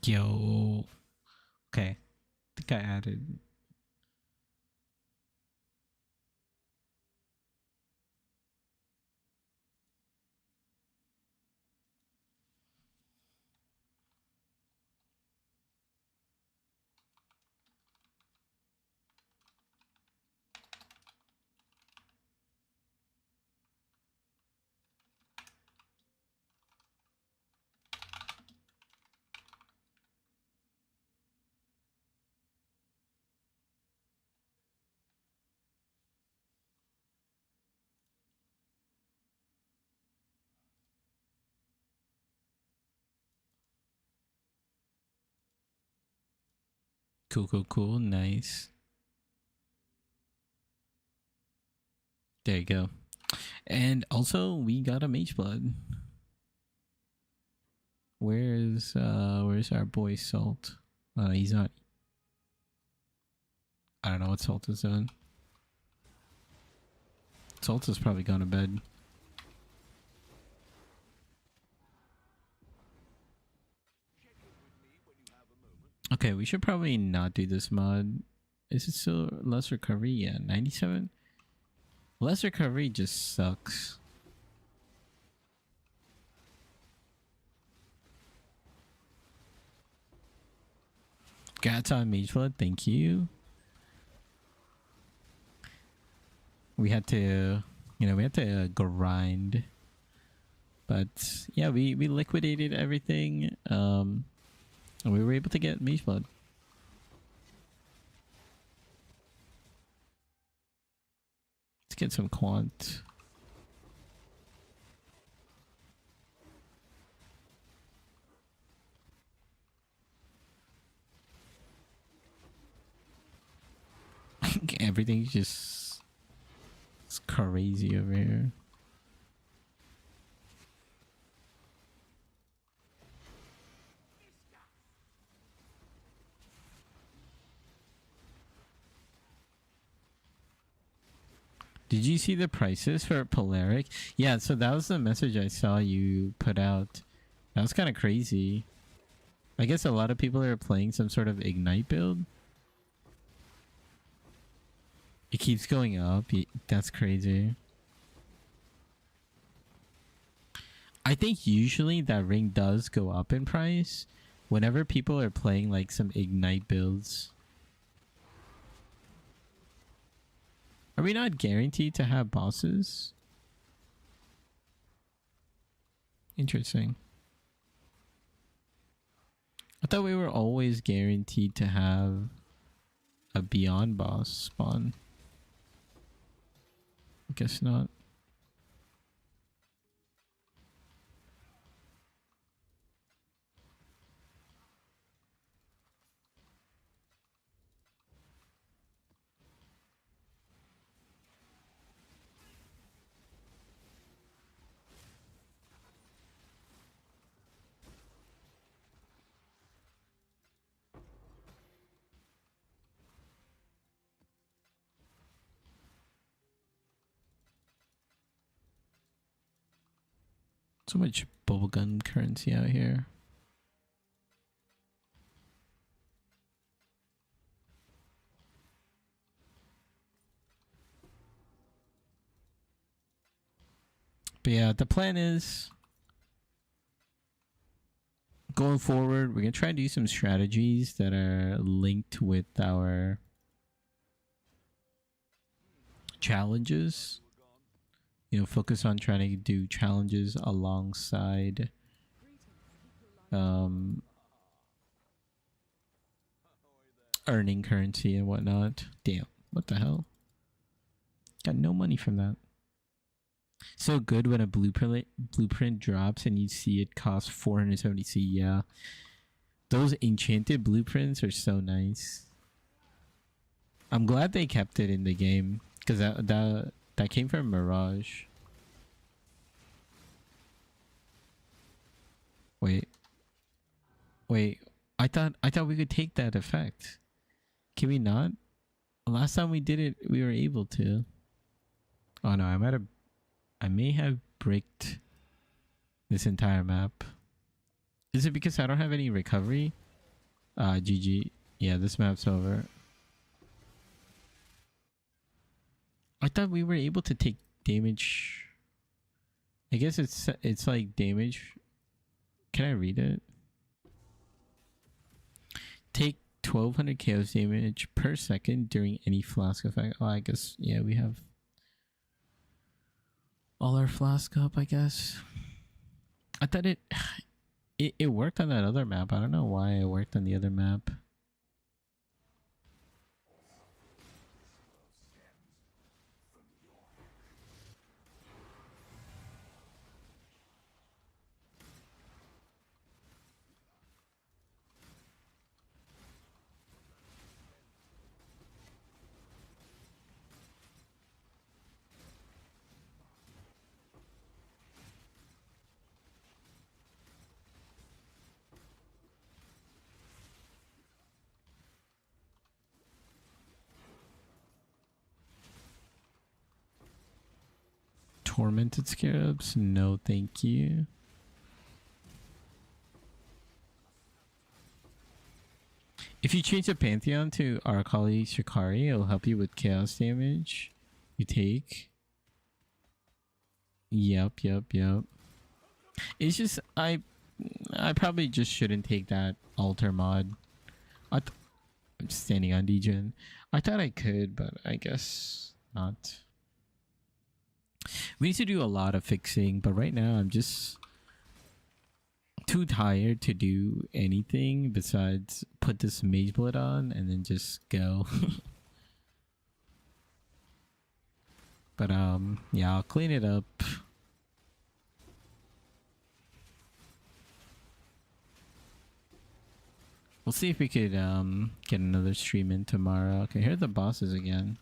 Yo. Okay. I think I added. Cool, cool, cool. Nice. There you go. And also, we got a Mageblood. Where's our boy Salt? He's not. I don't know what Salt is doing. Salt has probably gone to bed. Okay, we should probably not do this mod. Is it still less recovery? Yeah, 97. Less recovery just sucks. Gats on Mageblood, thank you. We had to, we had to grind. But yeah, we liquidated everything. And we were able to get Mageblood. Let's get some quant. Everything's just it's crazy over here. Did you see the prices for Polaric? Yeah, so that was the message I saw you put out. That was kind of crazy. I guess a lot of people are playing some sort of Ignite build. It keeps going up. That's crazy. I think usually that ring does go up in price whenever people are playing like some Ignite builds. Are we not guaranteed to have bosses? Interesting. I thought we were always guaranteed to have a Beyond boss spawn. I guess not. So much bubblegum currency out here. But yeah, the plan is going forward, we're going to try and do some strategies that are linked with our challenges. Focus on trying to do challenges alongside earning currency and whatnot. Damn, what the hell? Got no money from that. So good when a blueprint drops and you see it cost 470C. Yeah, those enchanted blueprints are so nice. I'm glad they kept it in the game because that came from Mirage. Wait. I thought we could take that effect. Can we not? Last time we did it, we were able to. Oh no, I may have bricked this entire map. Is it because I don't have any recovery? GG. Yeah, this map's over. I thought we were able to take damage. I guess it's like damage. Can I read it? Take 1200 chaos damage per second during any flask effect. Oh, I guess, yeah, we have all our flask up, I guess. I thought it worked on that other map. I don't know why it worked on the other map. Tormented Scarabs? No, thank you. If you change the Pantheon to Arcali Shikari, it'll help you with chaos damage you take. Yep. It's just I probably just shouldn't take that altar mod. I'm standing on Degen. I thought I could, but I guess not. We need to do a lot of fixing, but right now I'm just too tired to do anything besides put this Mageblood on and then just go. But yeah, I'll clean it up. We'll see if we could get another stream in tomorrow. Okay, here are the bosses again.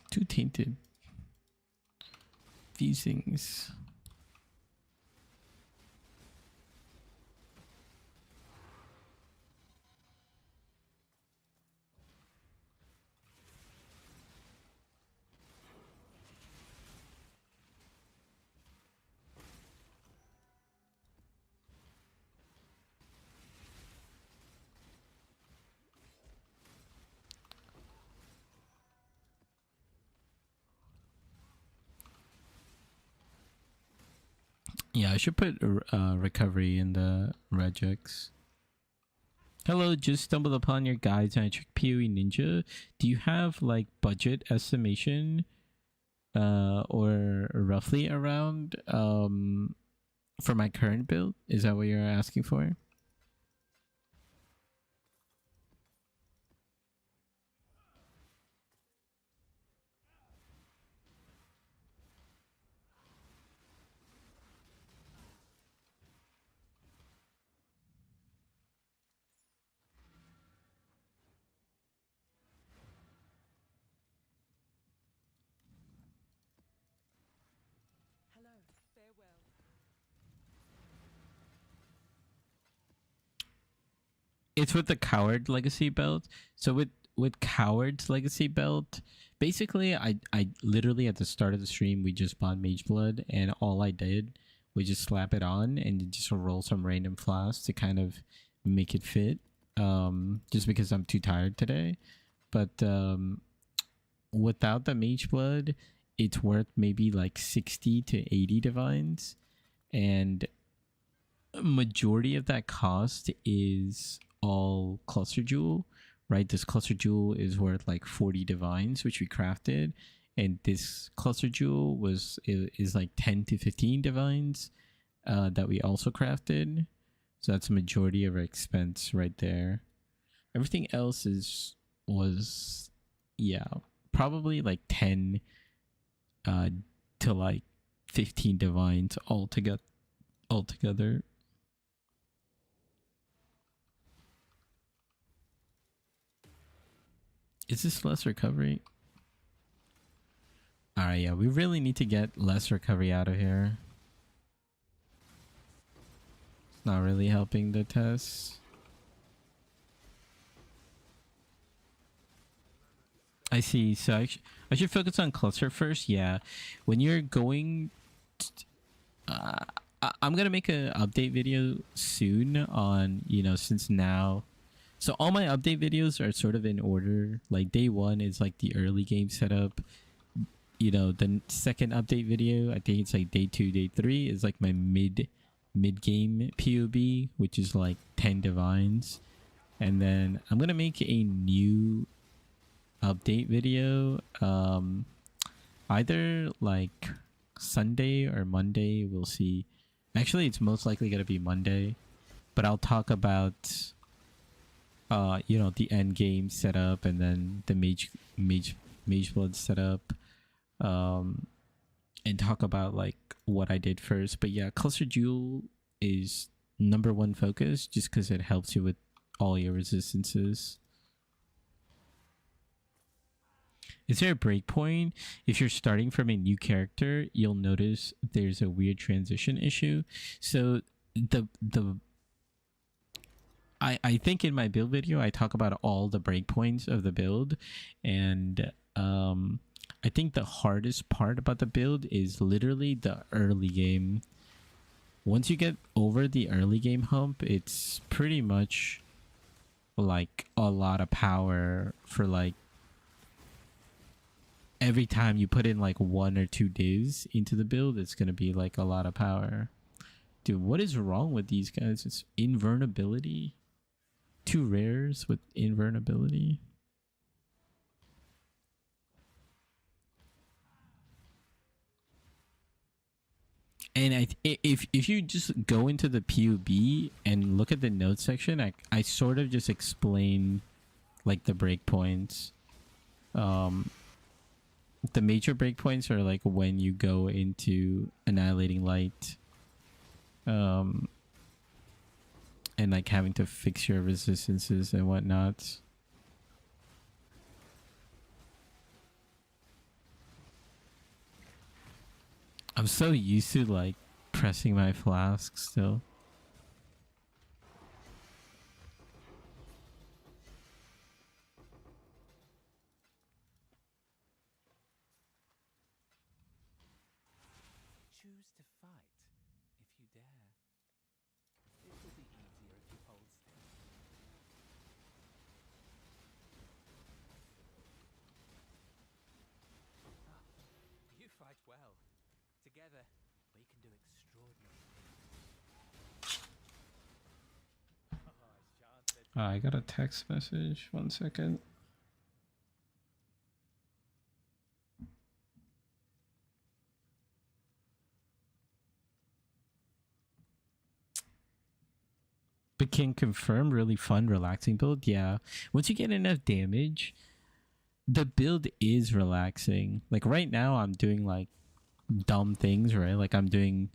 Too tainted. These things. Yeah, I should put recovery in the regex. Hello, just stumbled upon your guides and I checked PoE Ninja. Do you have like budget estimation or roughly around for my current build? Is that what you're asking for? Hello, farewell. It's with the Coward Legacy belt. So with Coward's Legacy belt, basically I literally at the start of the stream we just bought Mageblood and all I did was just slap it on and just roll some random flasks to kind of make it fit. Just because I'm too tired today. But without the Mageblood, it's worth maybe like 60 to 80 divines, and majority of that cost is all cluster jewel, right? This cluster jewel is worth like 40 divines, which we crafted, and this cluster jewel is like 10 to 15 divines that we also crafted. So that's a majority of our expense right there. Everything else was probably like 10 to like 15 divines altogether. Is this less recovery? Alright, yeah, we really need to get less recovery out of here. It's not really helping the test. I see. So I should focus on cluster first. Yeah, when you're going, I'm gonna make an update video soon on, you know, since now. So all my update videos are sort of in order. Like day 1 is like the early game setup. You know, the second update video, I think it's like day 2, day 3 is like my mid game POB, which is like 10 divines, and then I'm gonna make a new update video either like Sunday or Monday. We'll see. Actually, it's most likely gonna be Monday, but I'll talk about you know, the end game setup and then the Mageblood setup, and talk about like what I did first. But yeah, cluster jewel is #1 focus just because it helps you with all your resistances. Is there a breakpoint? If you're starting from a new character, you'll notice there's a weird transition issue. So I think in my build video I talk about all the breakpoints of the build, and I think the hardest part about the build is literally the early game. Once you get over the early game hump, it's pretty much like a lot of power for like every time you put in like 1 or 2 divs into the build, it's gonna be like a lot of power. Dude, what is wrong with these guys? It's invulnerability. 2 rares with invulnerability. And if you just go into the PUB and look at the notes section, I sort of just explain like the breakpoints. The major breakpoints are like when you go into Annihilating Light, and like having to fix your resistances and whatnot. I'm so used to like pressing my flask still. Choose to fight if you dare. It will be easier if you hold still. You fight well. Together, we can do extraordinary things. I got a text message. 1 second. But can confirm really fun, relaxing build. Yeah. Once you get enough damage, the build is relaxing. Like right now, I'm doing like dumb things, right? Like I'm doing,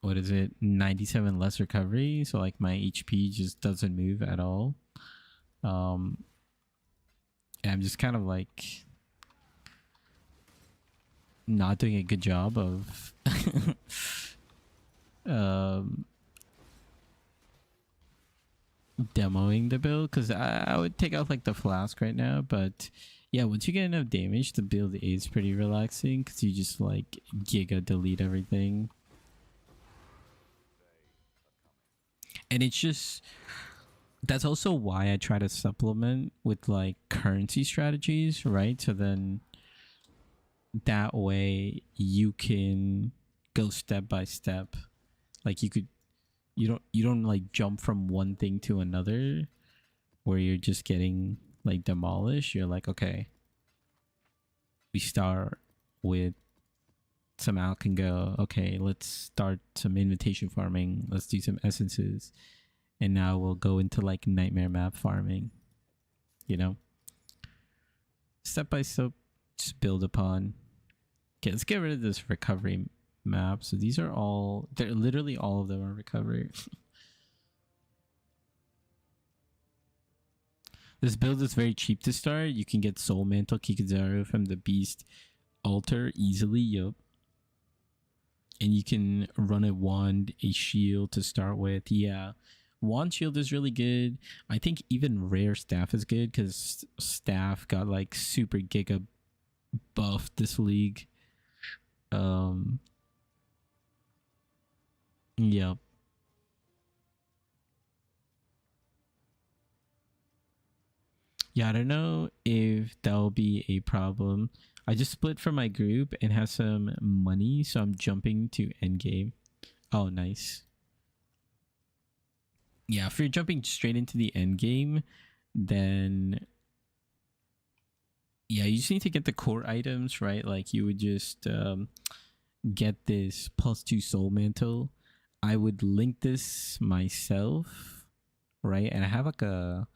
what is it, 97 less recovery, so like my HP just doesn't move at all. And I'm just kind of like not doing a good job of demoing the build, because I would take out like the flask right now, but yeah, once you get enough damage, the build is pretty relaxing because you just like giga delete everything. And it's just, that's also why I try to supplement with like currency strategies, right? So then that way you can go step by step. Like you don't like jump from one thing to another where you're just getting like demolished. You're like, okay, we start with some alch and go, okay, let's start some invitation farming, let's do some essences, and now we'll go into like nightmare map farming, you know, step by step, just build upon. Okay, let's get rid of this recovery map. So these are all, they're literally all of them are recovery. This build is very cheap to start. You can get Soul Mantle Kikuzaru from the Beast Altar easily, yup. And you can run a wand, a shield to start with. Yeah, wand shield is really good. I think even rare staff is good because staff got like super giga buff this league. Yep. Yeah, I don't know if that'll be a problem. I just split from my group and have some money, so I'm jumping to endgame. Oh, nice. Yeah, if you're jumping straight into the endgame, then yeah, you just need to get the core items, right? Like you would just get this +2 soul mantle. I would link this myself, right? And I have like a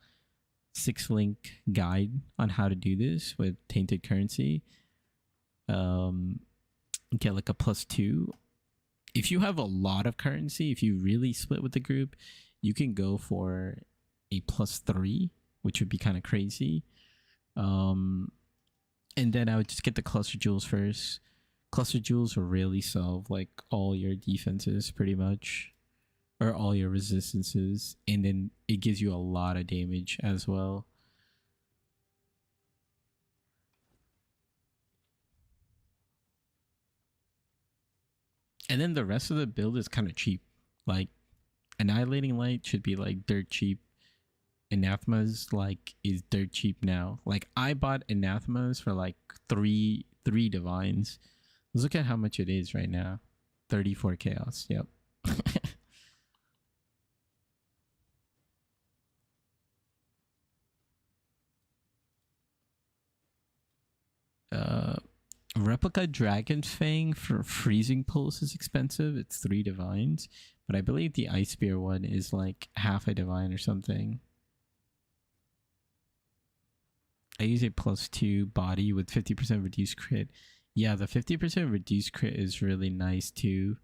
6-link guide on how to do this with tainted currency. Get like a +2. If you have a lot of currency, if you really split with the group, you can go for a +3, which would be kind of crazy. And then I would just get the cluster jewels first. Cluster jewels will really solve like all your defenses pretty much, or all your resistances, and then it gives you a lot of damage as well. And then the rest of the build is kind of cheap. Like Annihilating Light should be like dirt cheap. Anathemas like is dirt cheap now. Like I bought Anathemas for like three divines. Let's look at how much it is right now. 34 chaos. Yep. Replica Dragon's Fang for Freezing Pulse is expensive. It's 3 divines, but I believe the Ice Spear one is like half a divine or something. I use a +2 body with 50% reduced crit. Yeah, the 50% reduced crit is really nice too.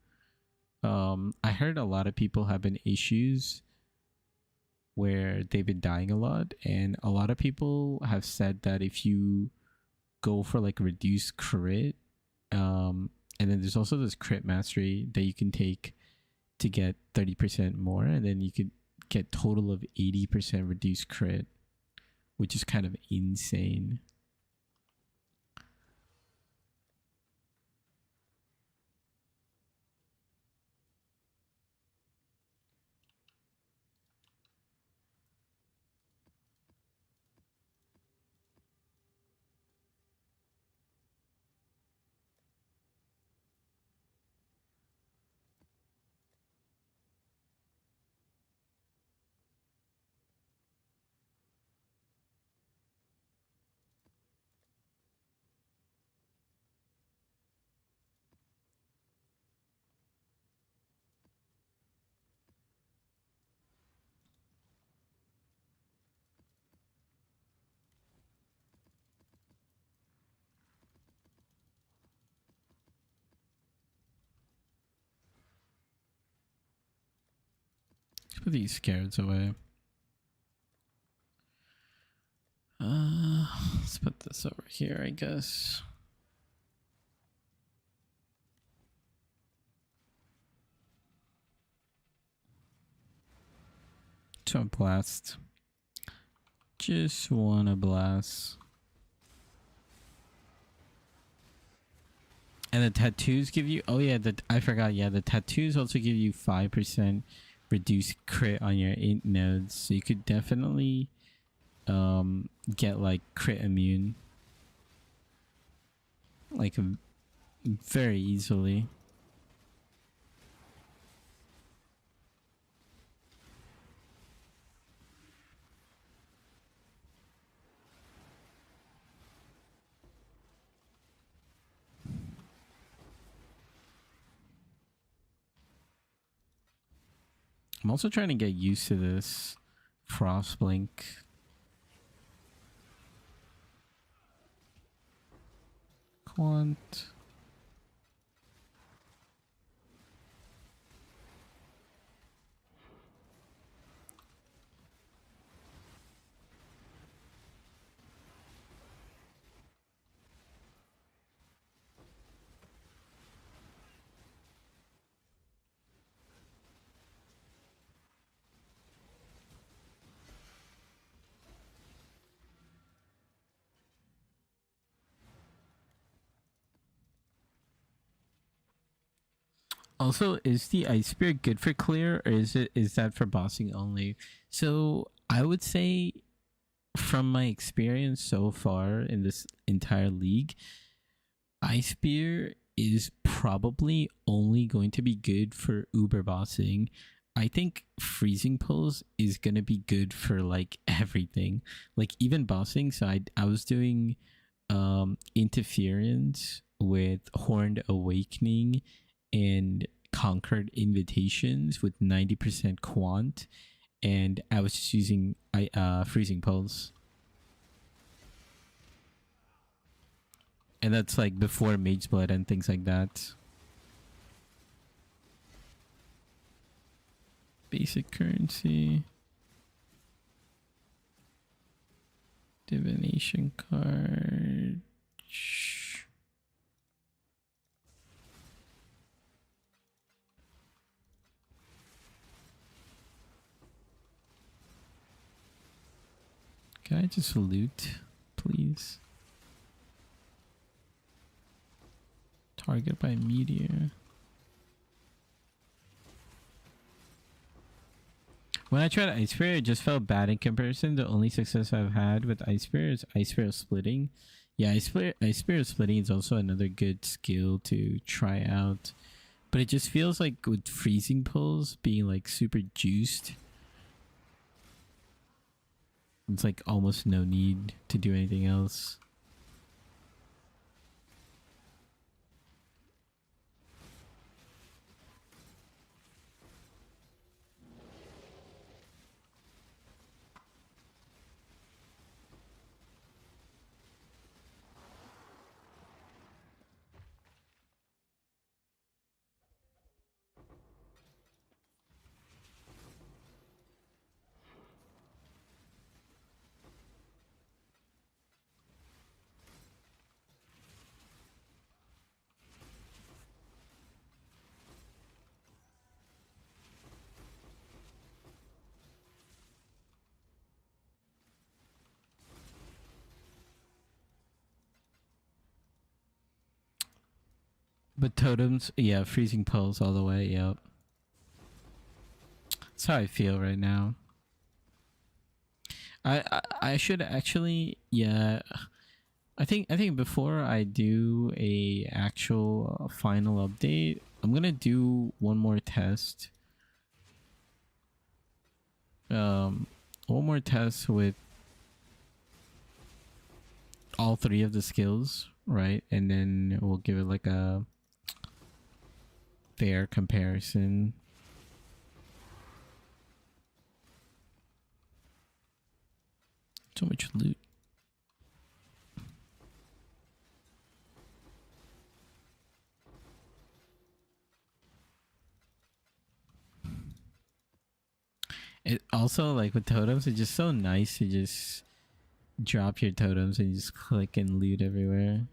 I heard a lot of people have been issues where they've been dying a lot, and a lot of people have said that if you go for like reduced crit, and then there's also this crit mastery that you can take to get 30% more, and then you could get total of 80% reduced crit, which is kind of insane. Let's put these scareds away. Let's put this over here, I guess. So blast. Just wanna blast. And the tattoos give you, oh yeah, I forgot, yeah, the tattoos also give you 5% reduced crit on your int nodes. So you could definitely get like crit immune. Like very easily. I'm also trying to get used to this Frostblink. Quant. Also, is the Ice Spear good for clear, or is that for bossing only? So I would say, from my experience so far in this entire league, Ice Spear is probably only going to be good for uber bossing. I think Freezing Pulse is gonna be good for like everything, like even bossing. So I was doing interference with Horned Awakening and Conquered Invitations with 90% quant, and I was just using Freezing Pulse. And that's like before Mageblood and things like that. Basic currency. Divination card. Can I just loot, please? Target by meteor. When I tried Ice Spear, it just felt bad in comparison. The only success I've had with Ice Spear is Ice Spear splitting. Yeah, Ice Spear splitting is also another good skill to try out. But it just feels like with freezing pulls being like super juiced, it's like almost no need to do anything else. But totems, yeah, freezing pulls all the way, yep. That's how I feel right now. I should actually, yeah. I think before I do a actual final update, I'm gonna do one more test. One more test with all three of the skills, right? And then we'll give it like a fair comparison. So much loot. It also, like with totems, it's just so nice to just drop your totems and just click and loot everywhere.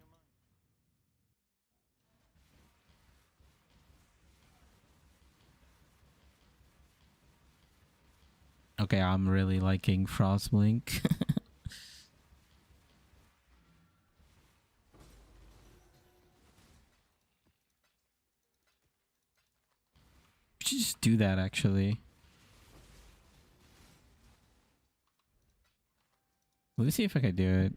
Okay, I'm really liking Frostblink. We should just do that actually. Let me see if I can do it.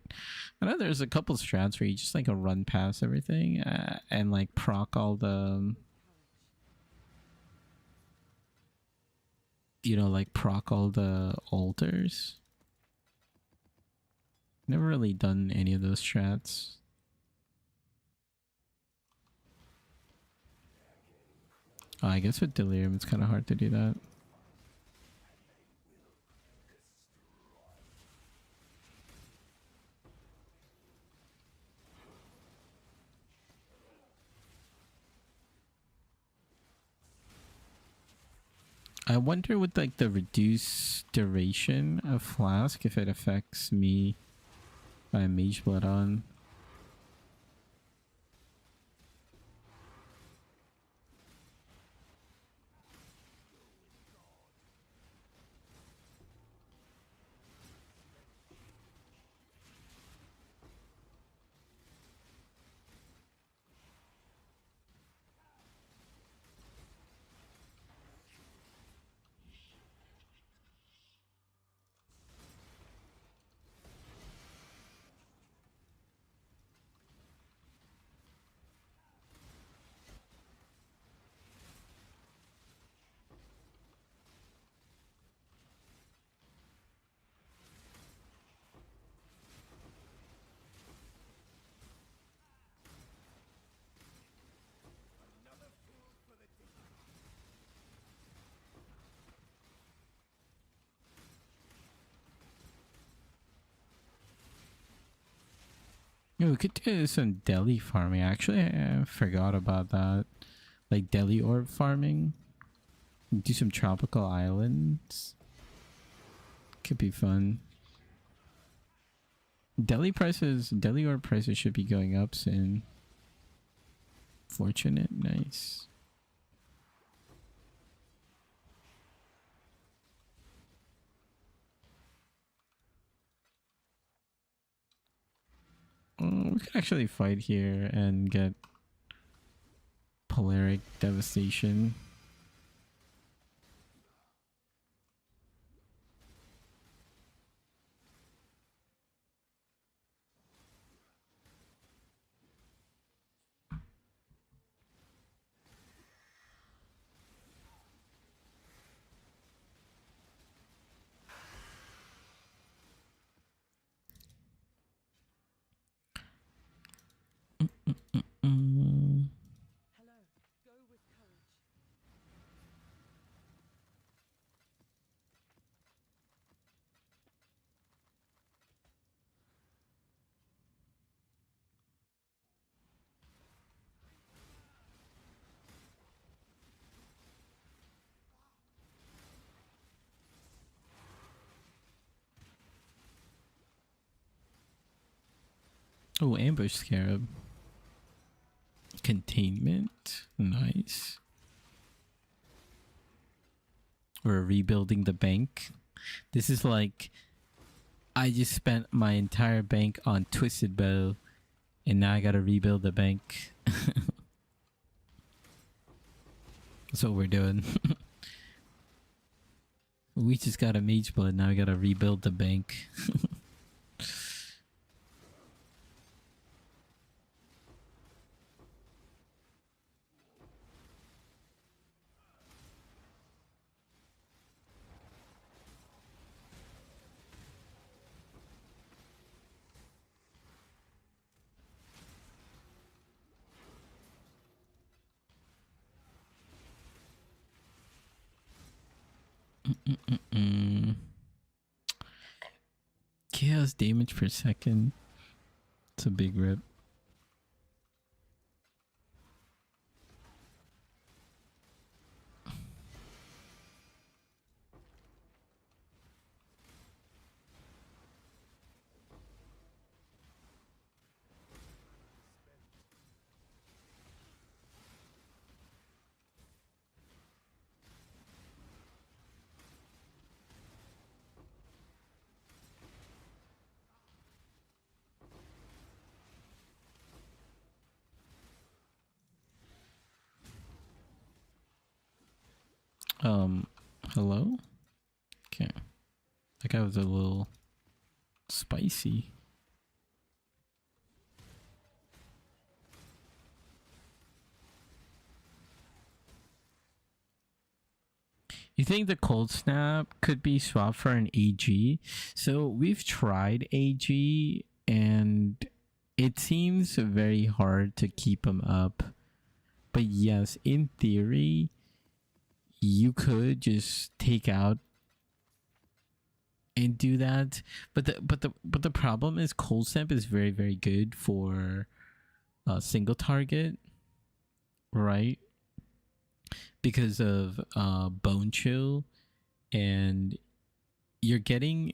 I know there's a couple strats where you just like run past everything and like proc all the, you know, like proc all the altars. Never really done any of those strats. Oh, I guess with Delirium it's kind of hard to do that. I wonder with like the reduced duration of Flask if it affects me by Mageblood on. Yeah, we could do some Delhi farming. Actually, I forgot about that. Like Delhi orb farming. Do some tropical islands. Could be fun. Deli ore prices should be going up soon. Fortunate, nice. We could actually fight here and get Polaric Devastation. Mm. Hello. Go with courage. Oh, Ambush Scarab. Containment. Nice. We're rebuilding the bank. This is like, I just spent my entire bank on Twisted Bow, and now I gotta rebuild the bank. That's what we're doing. We just got a Mageblood, now we gotta rebuild the bank. Chaos damage per second. It's a big rip. Hello? Okay. That guy was a little spicy. You think the cold snap could be swapped for an AG? So we've tried AG and it seems very hard to keep him up. But yes, in theory, you could just take out and do that. But the problem is cold snap is very, very good for a single target, right? Because of bone chill, and you're getting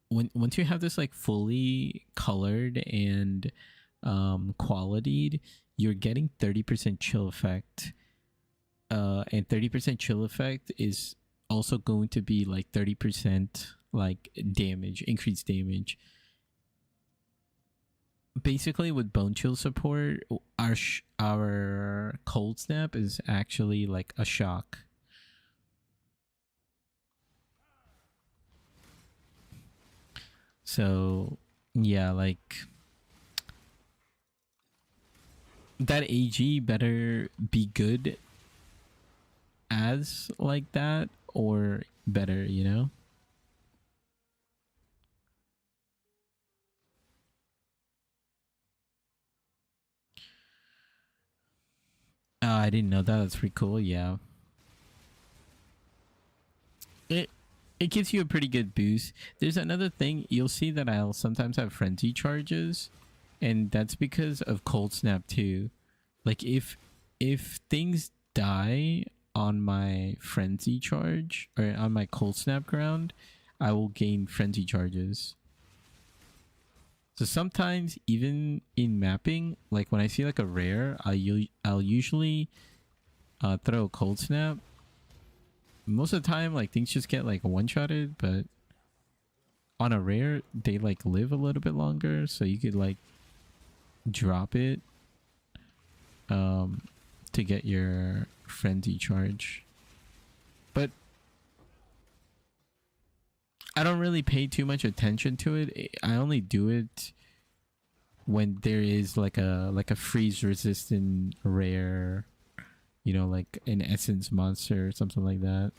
once you have this like fully colored and qualityed, you're getting 30% chill effect, and 30% chill effect is also going to be like 30% like damage, increased damage. Basically with bone chill support, our cold snap is actually like a shock. So yeah, like that AG better be good as like that or better, you know? I didn't know that. That's pretty cool. Yeah. It gives you a pretty good boost. There's another thing. You'll see that I'll sometimes have frenzy charges, and that's because of cold snap too. Like if things die on my frenzy charge or on my cold snap ground, I will gain frenzy charges. So sometimes even in mapping, like when I see like a rare, I'll usually throw a cold snap. Most of the time, like things just get like one-shotted, but on a rare, they like live a little bit longer, so you could like drop it to get your frenzy charge. But I don't really pay too much attention to it. I only do it when there is like a freeze resistant rare, you know, like an essence monster or something like that.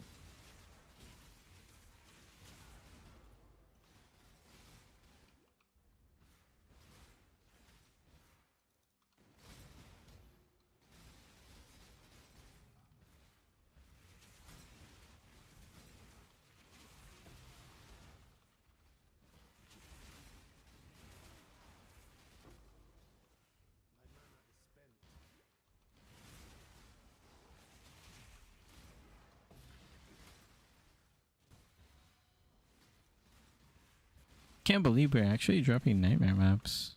Can't believe we're actually dropping nightmare maps.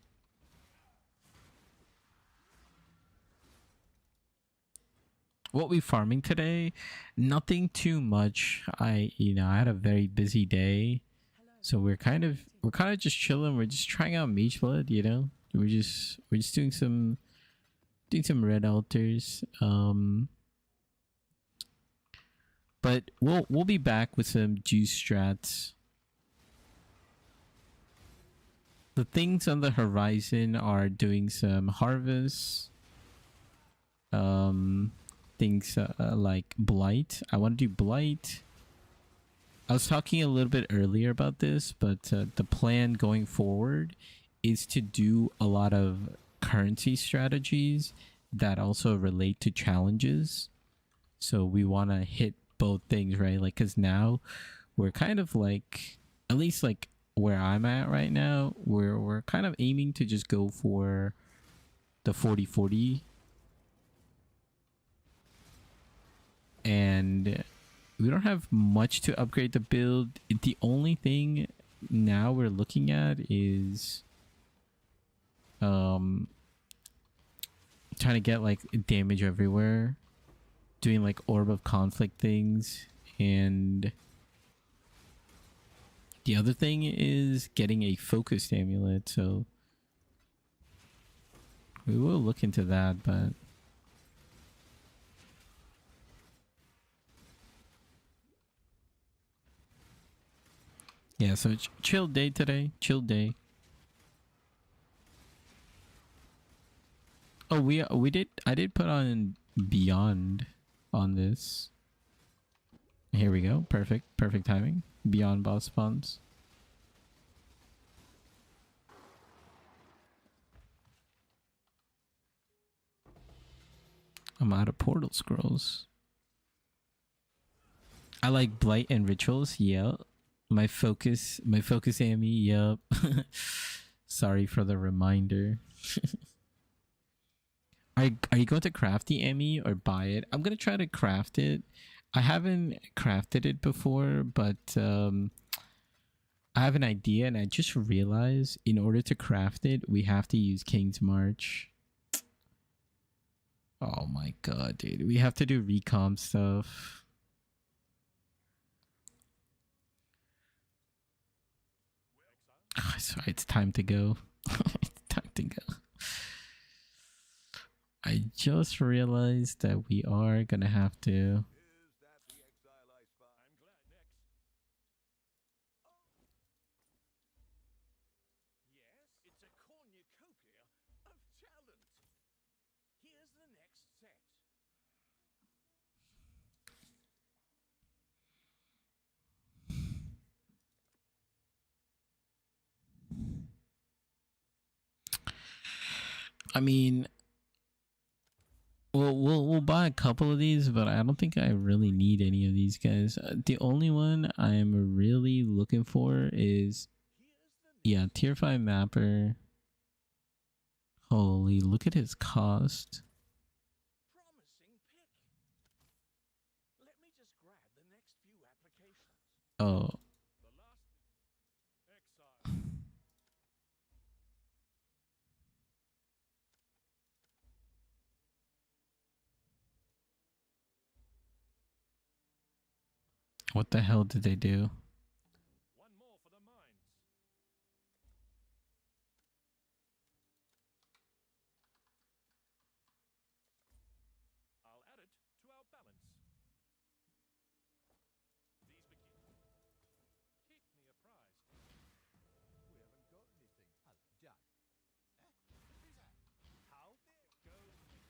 What we farming today? Nothing too much. I had a very busy day, so we're kind of just chilling. We're just trying out Mageblood, you know. We're just doing some red altars. But we'll be back with some juice strats. The things on the horizon are doing some harvests. Things like blight. I want to do blight. I was talking a little bit earlier about this, but the plan going forward is to do a lot of currency strategies that also relate to challenges. So we want to hit both things, right? Like, because now we're kind of like, at least like where I'm at right now, we're kind of aiming to just go for the 40-40. And we don't have much to upgrade the build. The only thing now we're looking at is trying to get like damage everywhere, doing like orb of conflict things, and the other thing is getting a focused amulet. So we will look into that, but yeah, so chill day today. Chill day. Oh, we did. I did put on Beyond on this. Here we go. Perfect. Perfect timing. Beyond boss spawns. I'm out of portal scrolls. I like blight and rituals. Yep. My focus AME. Yep. Sorry for the reminder. Are you going to craft the AME or buy it? I'm gonna try to craft it. I haven't crafted it before, but I have an idea, and I just realized in order to craft it, we have to use King's March. Oh my god, dude. We have to do recom stuff. Sorry, it's time to go. It's time to go. I just realized that we are gonna have to. Is that the exile I spy? I'm glad next. Yes? It's a cornucopia of talent. Here's the next set. I mean, we'll buy a couple of these, but I don't think I really need any of these guys. The only one I'm really looking for is, yeah, tier 5 mapper. Holy, look at his cost. Promising pick. Let me just grab the next few applications. Oh, The last exile. What the hell did they do? One more for the mines. I'll add it to our balance. These begin. Keep me apprised. We haven't got anything. Hello, done. Who's that? How? There goes.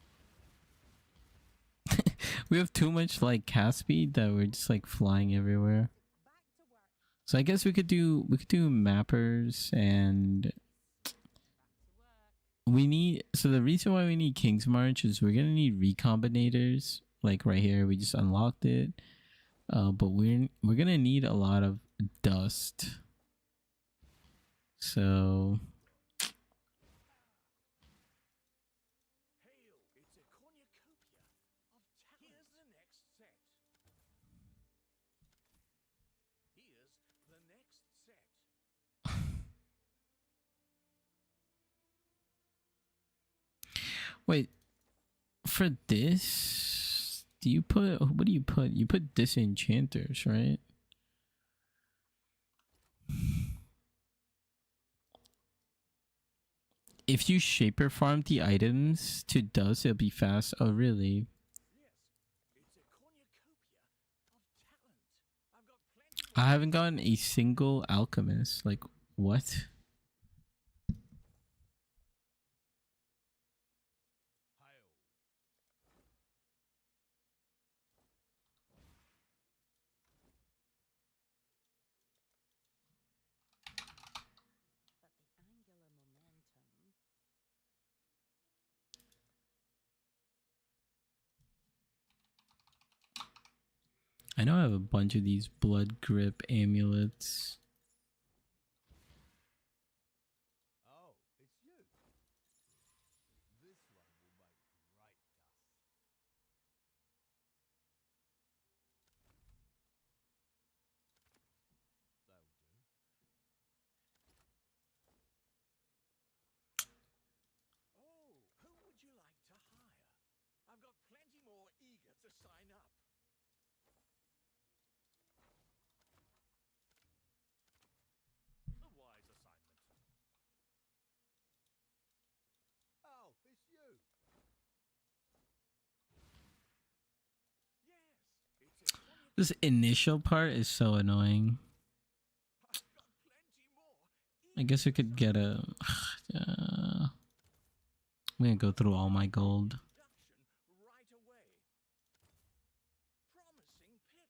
We have too much like cast speed that we're just like flying everywhere. Back to work. So I guess we could do mappers, and Back to work. we need, so the reason why we need King's March is we're gonna need recombinators. Like right here, we just unlocked it. But we're gonna need a lot of dust. So Hail! It's a cornucopia of talent. Here's the next set. Here's the next set. wait, for this, do you put, what do you put? You put disenchanters, right? If you shaper farm the items to dust, it'll be fast. Oh, really? Yes, it's a cornucopia of talent. I've got plenty. I haven't gotten a single alchemist. Like, what? Hail. But the angular momentum. I know I have a bunch of these blood grip amulets. Oh, it's you. This one will make great dust. That'll do. Oh, who would you like to hire? I've got plenty more eager to sign up. A wise assignment. Oh, it's you. Yes, it's a cornucopia. This initial part is so annoying. I've got plenty more. I guess we could get a... I'm gonna go through all my gold. Production right away. Promising pick.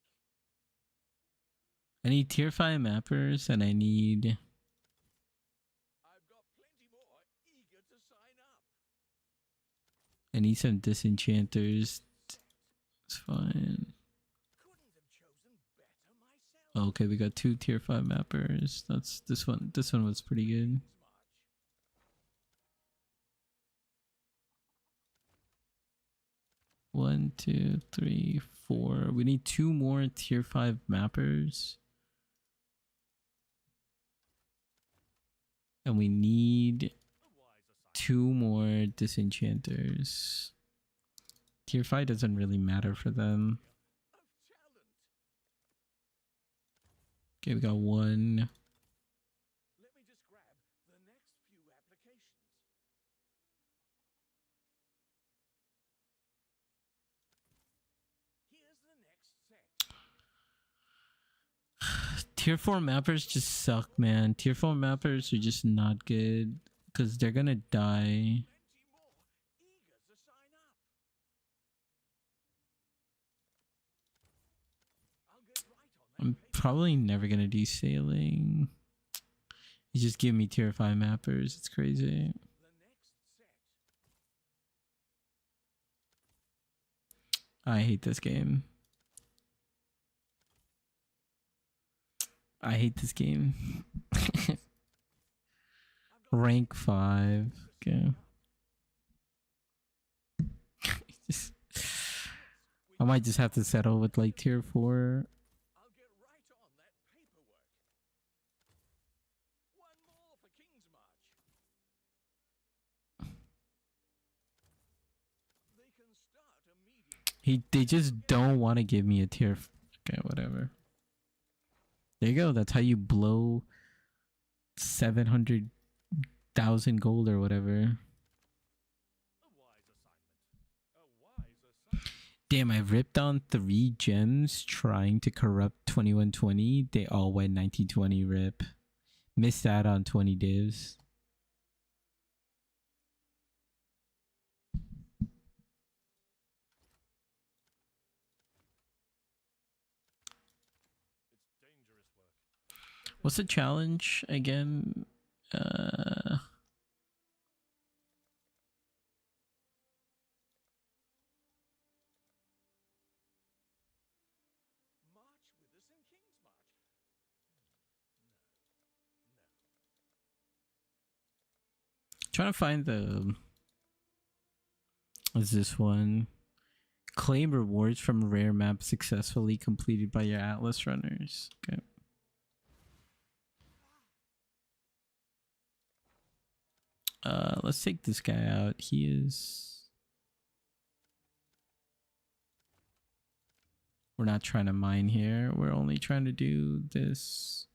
I need tier 5 mappers, and I need... I've got plenty more eager to sign up. I need some disenchanters. It's fine. Couldn't have chosen better myself. Okay, we got 2 tier 5 mappers. That's this one. This one was pretty good. March. 1, 2, 3, 4. We need 2 more tier 5 mappers. And we need A wise assignment. 2 more disenchanters. Tier 5 doesn't really matter for them. Of talent. Okay, we got 1. Let me just grab the next few applications. Here's the next set. Tier 4 mappers just suck, man. Tier 4 mappers are just not good because they're gonna die. Plenty more eager to sign up. I'll get right on that I'm paper. probably never gonna do sailing. You just give me tier 5 mappers. It's crazy. The next set. I hate this game. I hate this game. I've got Rank 5. Okay. Just- I might just have to settle with like tier 4. I'll get right on that paperwork. One more for King's March. They can start immediately. They just don't want to give me a tier. Okay, whatever. There you go. That's how you blow 700,000 gold or whatever. A wise assignment. A wise assignment. Damn, I ripped on 3 gems trying to corrupt 2120. They all went 1920 rip. Missed out on 20 divs. It's dangerous work. What's the challenge again? March with us in King's March. No. Trying to find the. What's this one? Claim rewards from rare maps successfully completed by your Atlas runners. Okay. Let's take this guy out. He is. We're not trying to mine here. We're only trying to do this.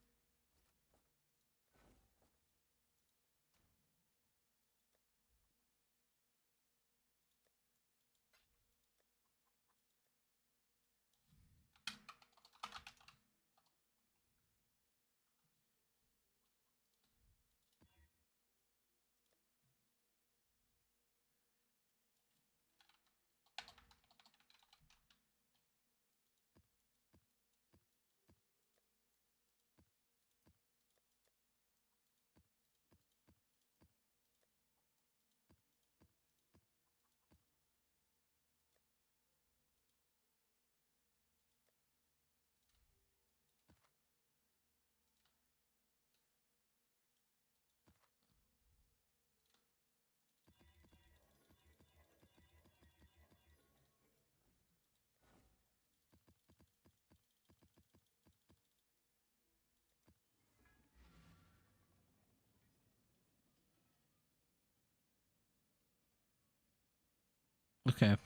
Okay.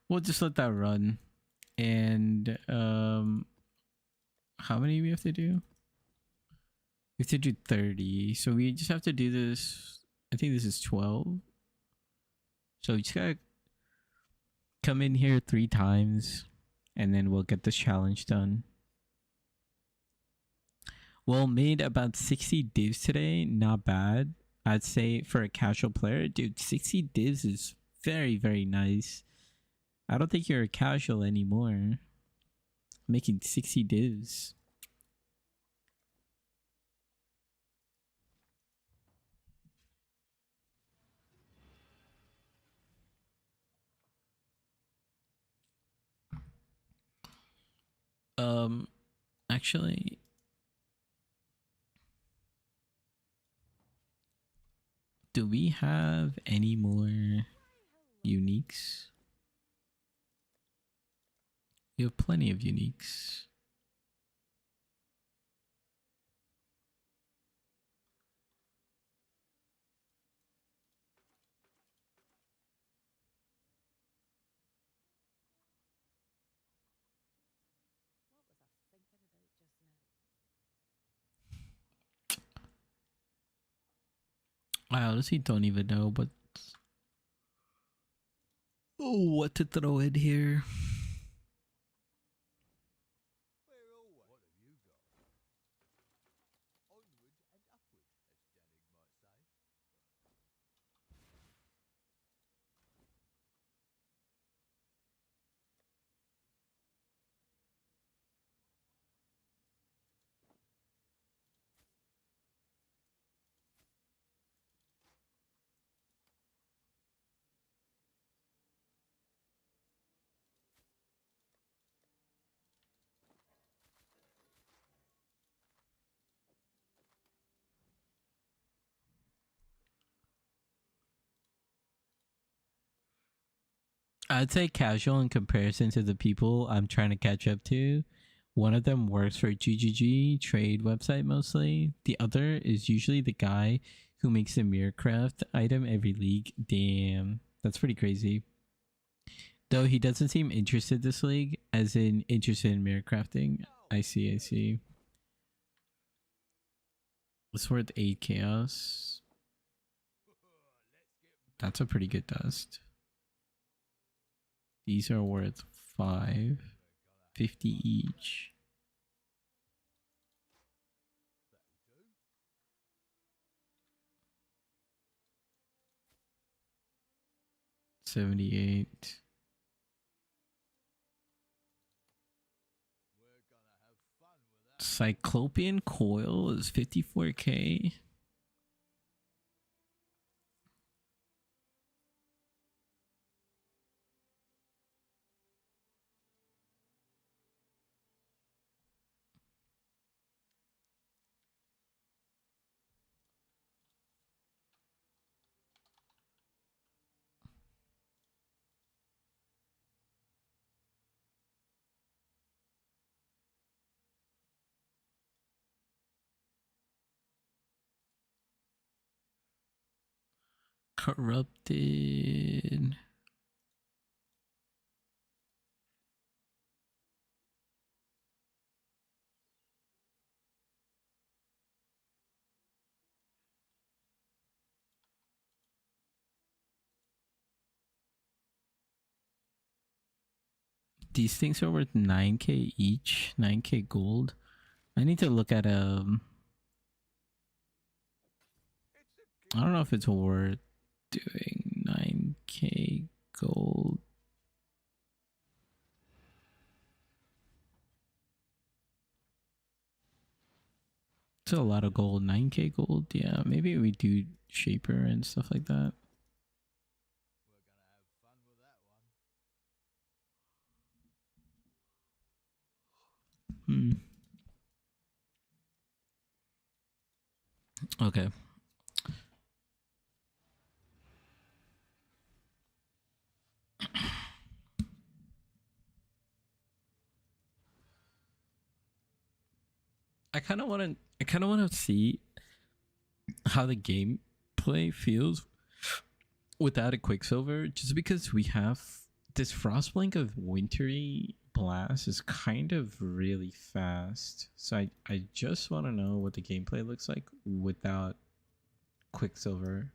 We'll just let that run. And how many we have to do? We have to do 30. So we just have to do this. I think this is 12. So we just gotta come in here 3 times and then we'll get this challenge done. Well, made about 60 divs today. Not bad. I'd say for a casual player, dude, 60 divs is very, very nice. I don't think you're a casual anymore. Making 60 divs. Actually, do we have any more uniques? We have plenty of uniques. What was I thinking about just now? I honestly don't even know what to throw in here. We're always. What have you got? Onward and upward, as Danig might say. I'd say casual in comparison to the people I'm trying to catch up to. One of them works for GGG trade website mostly. The other is usually the guy who makes a Mirrorcraft item every league. Damn, that's pretty crazy. Though he doesn't seem interested this league, as in interested in Mirrorcrafting. I see. It's worth 8 chaos. That's a pretty good dust. These are worth 5, 50 each. 78. Cyclopean coil is 54k. Corrupted. These things are worth 9k each, 9k gold. I need to look at I don't know if it's worth doing 9k gold. It's a lot of gold, 9k gold. Yeah, maybe we do shaper and stuff like that. Okay. I kind of want to see how the gameplay feels without a Quicksilver, just because we have this Frostblink of Wintry Blast is kind of really fast. So I just want to know what the gameplay looks like without Quicksilver.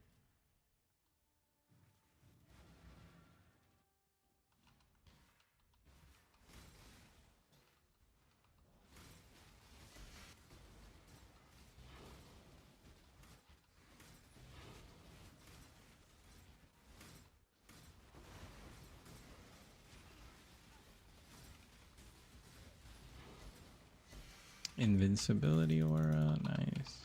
Invincibility aura, nice.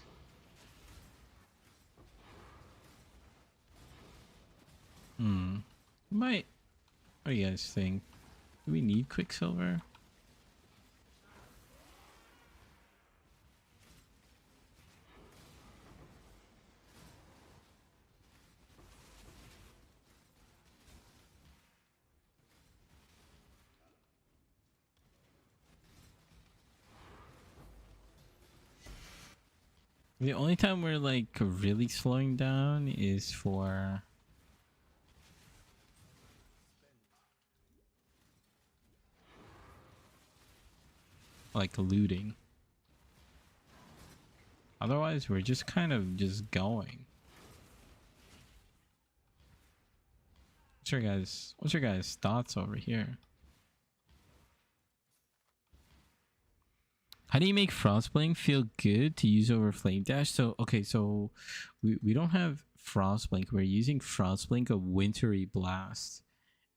Might. What do you guys think? Do we need Quicksilver? The only time we're like really slowing down is for like looting. Otherwise, we're just kind of just going. What's your guys' thoughts over here? How do you make Frostblink feel good to use over Flame Dash? So okay, so we don't have Frostblink. We're using Frostblink of Wintry Blast,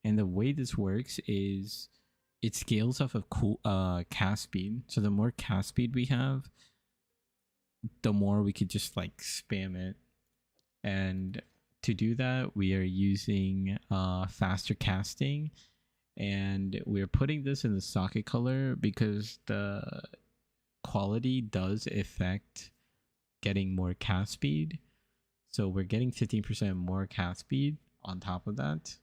and the way this works is it scales off of cast speed. So the more cast speed we have, the more we could just like spam it. And to do that, we are using faster casting, and we're putting this in the socket color because the quality does affect getting more cast speed. So we're getting 15% more cast speed on top of that.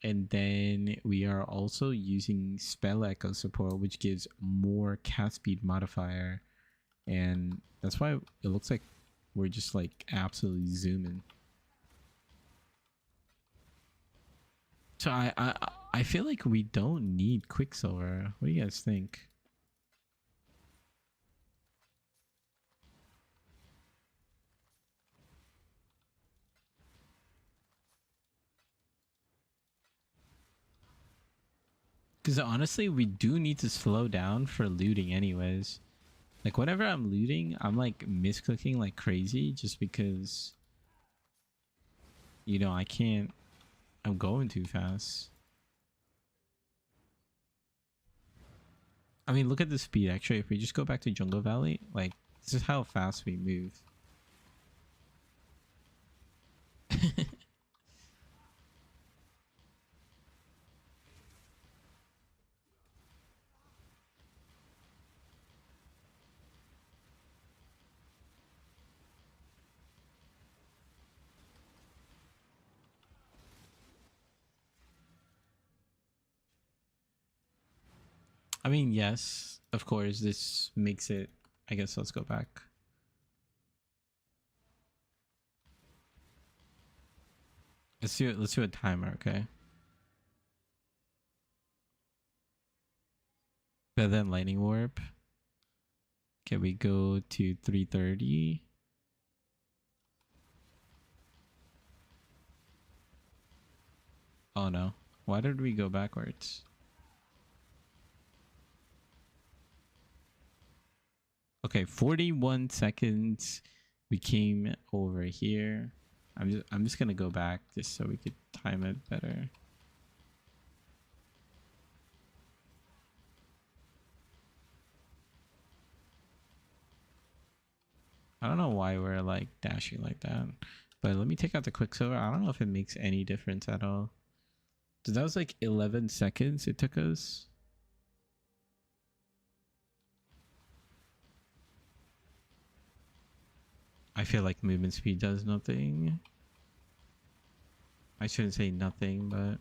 And then we are also using spell echo support, which gives more cast speed modifier. And that's why it looks like we're just like absolutely zooming. So I feel like we don't need Quicksilver. What do you guys think? Because honestly, we do need to slow down for looting anyways. Like whenever I'm looting, I'm like misclicking like crazy just because, you know, I can't, I'm going too fast. I mean, look at the speed actually. If we just go back to Jungle Valley, like this is how fast we move. I mean, yes, of course, this makes it. I guess let's go back. Let's do a timer, okay? Better than lightning warp. Can we go to 3:30? Oh no. Why did we go backwards? Okay, 41 seconds. We came over here. I'm just gonna go back just so we could time it better. I don't know why we're like dashing like that. But let me take out the Quicksilver. I don't know if it makes any difference at all. So that was like 11 seconds it took us. I feel like movement speed does nothing. I shouldn't say nothing, but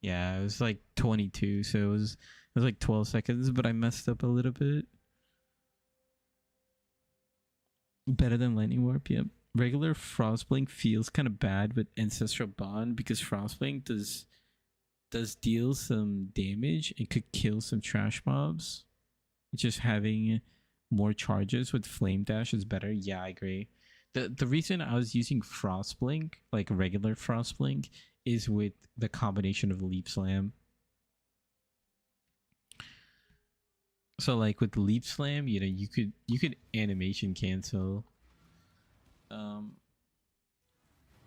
yeah, it was like 22, so it was like 12 seconds, but I messed up a little bit. Better than lightning warp, yep. Regular Frostblink feels kind of bad with Ancestral Bond because Frostblink does deal some damage and could kill some trash mobs. Just having more charges with Flame Dash is better. Yeah, I agree. The reason I was using Frostblink, like regular Frostblink, is with the combination of Leap Slam. So like with Leap Slam, you know, you could animation cancel.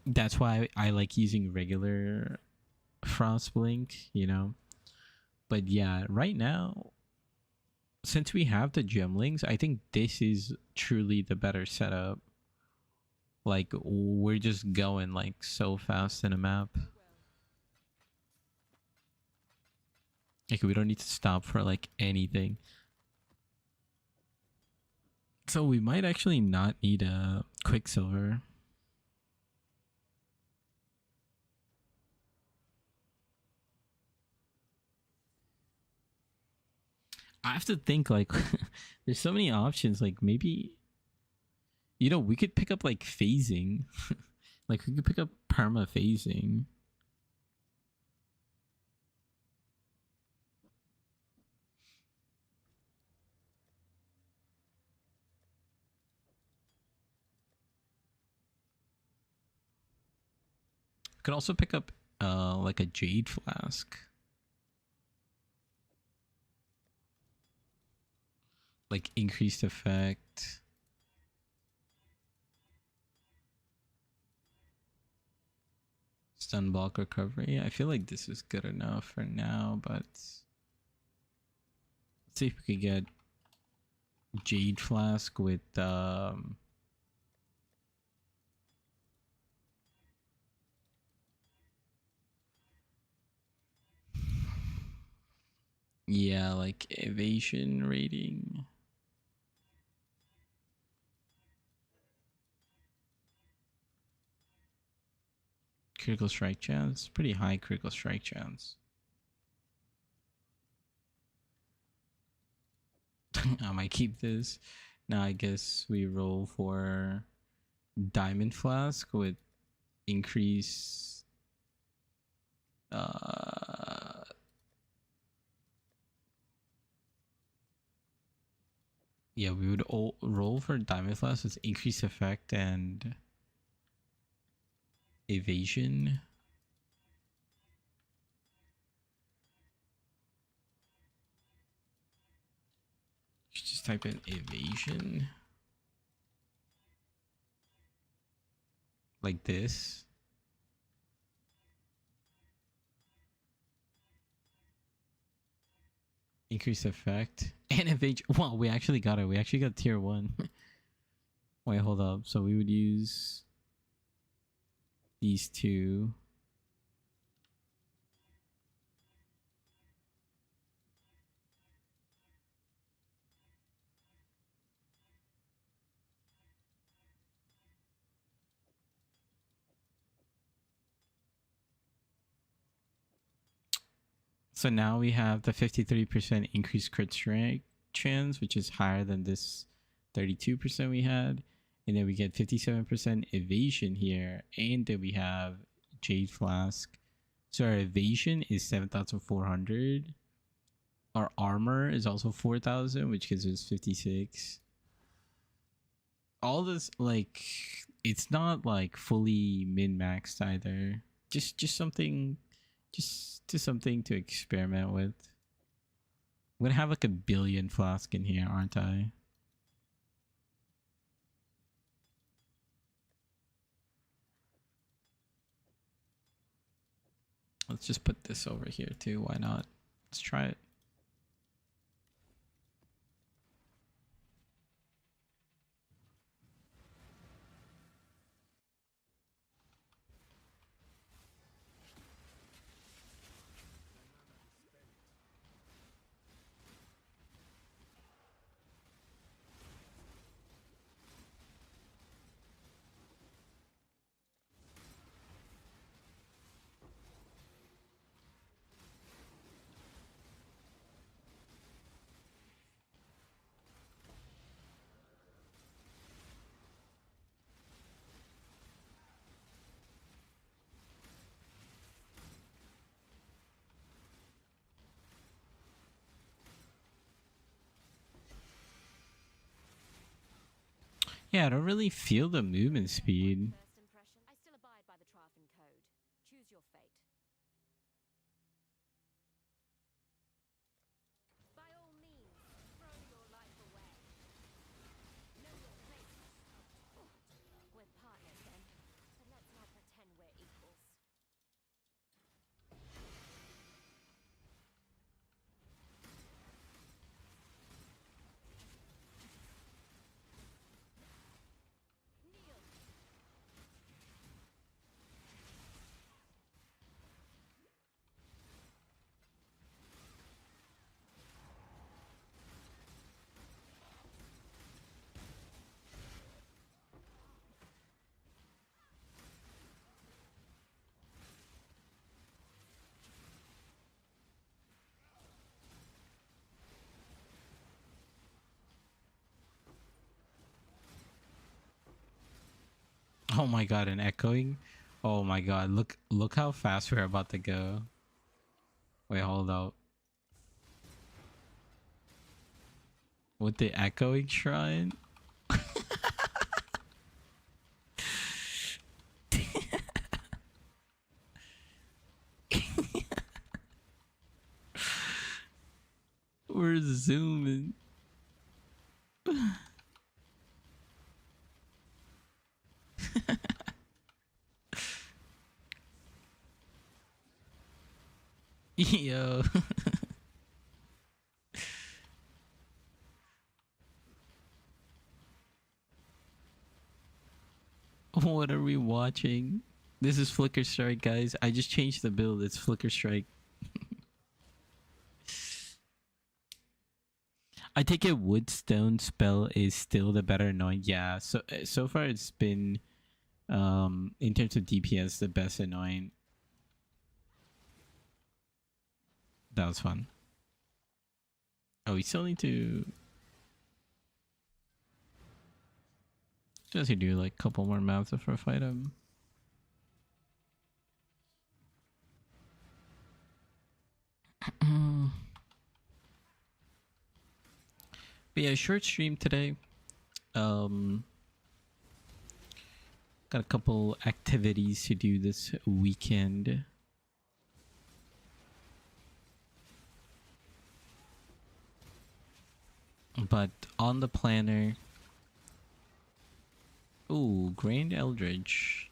That's why I like using regular Frostblink, you know. But yeah, right now, since we have the Gemlings, I think this is truly the better setup. Like we're just going like so fast in a map. Like we don't need to stop for like anything. So we might actually not need a Quicksilver. I have to think like there's so many options. Like maybe, you know, we could pick up like phasing. Like we could pick up perma phasing. Could also pick up like a Jade Flask. Like increased effect. Stun block recovery. I feel like this is good enough for now, but let's see if we could get Jade Flask with yeah, like evasion rating. Critical strike chance. Pretty high critical strike chance. I might keep this. Now I guess we roll for Diamond Flask with increase yeah, we would roll for Diamond Flask with increased effect and evasion. Just type in evasion. Like this. Increase effect. And evade. Wow, we actually got it. We actually got tier 1. Wait, hold up. So we would use these two. So now we have the 53% increased crit strike chance, which is higher than this 32% we had. And then we get 57% evasion here. And then we have Jade Flask. So our evasion is 7,400. Our armor is also 4,000, which gives us 56. All this, like, it's not like fully min-maxed either. Just something, just something to experiment with. I'm gonna have like a billion flask in here, aren't I? Let's just put this over here too. Why not? Let's try it. Yeah, I don't really feel the movement speed. First impression. I still abide by the Trafin code. Choose your fate. By all means, throw your life away. Know your place. We're partners then, but let's not pretend we're equals. Kneel. Oh my god, an echoing. Oh my god, look how fast we're about to go. Wait, hold up. With the echoing shrine? We're zooming. Yo. What are we watching? This is Flicker Strike, guys. I just changed the build. It's Flicker Strike. I take it Woodstone spell is still the better annoying. Yeah, so far it's been in terms of DPS the best annoying. That was fun. Oh, we still need to just do like a couple more maps before I fight him. But yeah, short stream today. Got a couple activities to do this weekend. But on the planner, ooh, Grand Eldridge.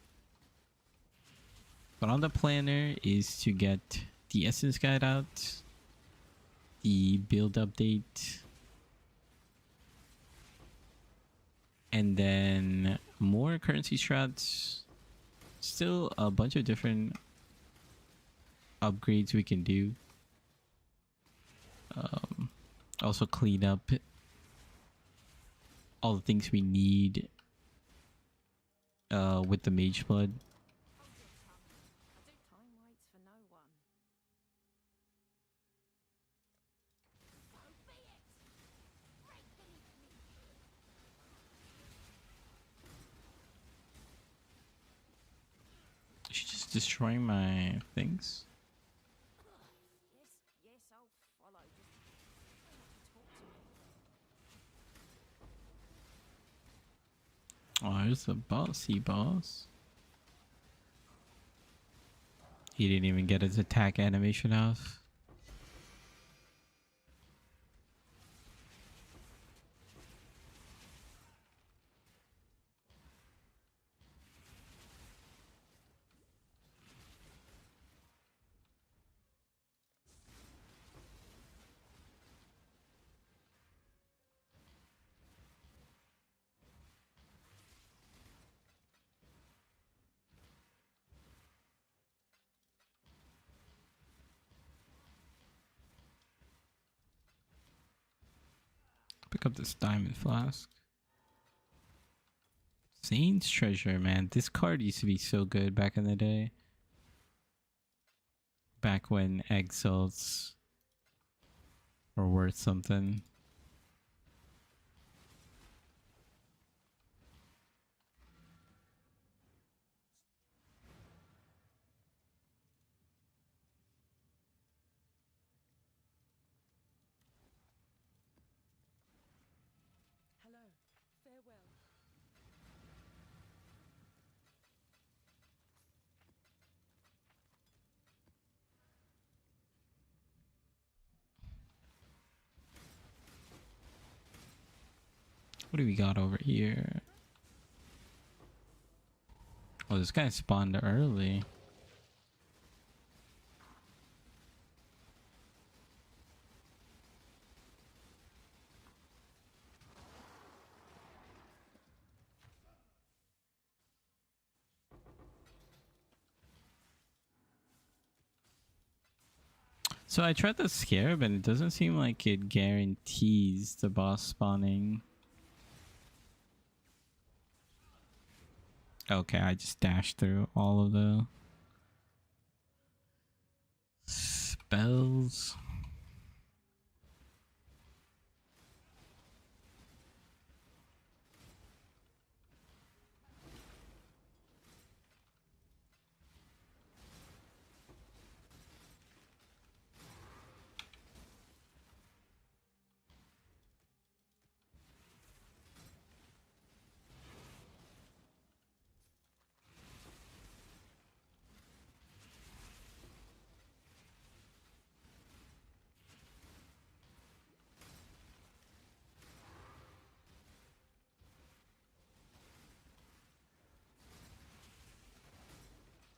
But on the planner is to get the Essence Guide out, the build update, and then more currency strats. Still a bunch of different upgrades we can do. Also clean up all the things we need with the Mageblood. Hold your tongue. I do time waits for no one. So be it! Break beneath me! She's just destroying my things. Yes, I'll follow. Just try not to talk to me. Oh, there's a bossy boss. He didn't even get his attack animation off. Pick up this diamond flask. Zane's treasure, man. This card used to be so good back in the day. Back when exiles were worth something. Hello. Farewell. What do we got over here? Oh, this guy spawned early. So I tried the scarab and it doesn't seem like it guarantees the boss spawning. Okay, I just dashed through all of the spells.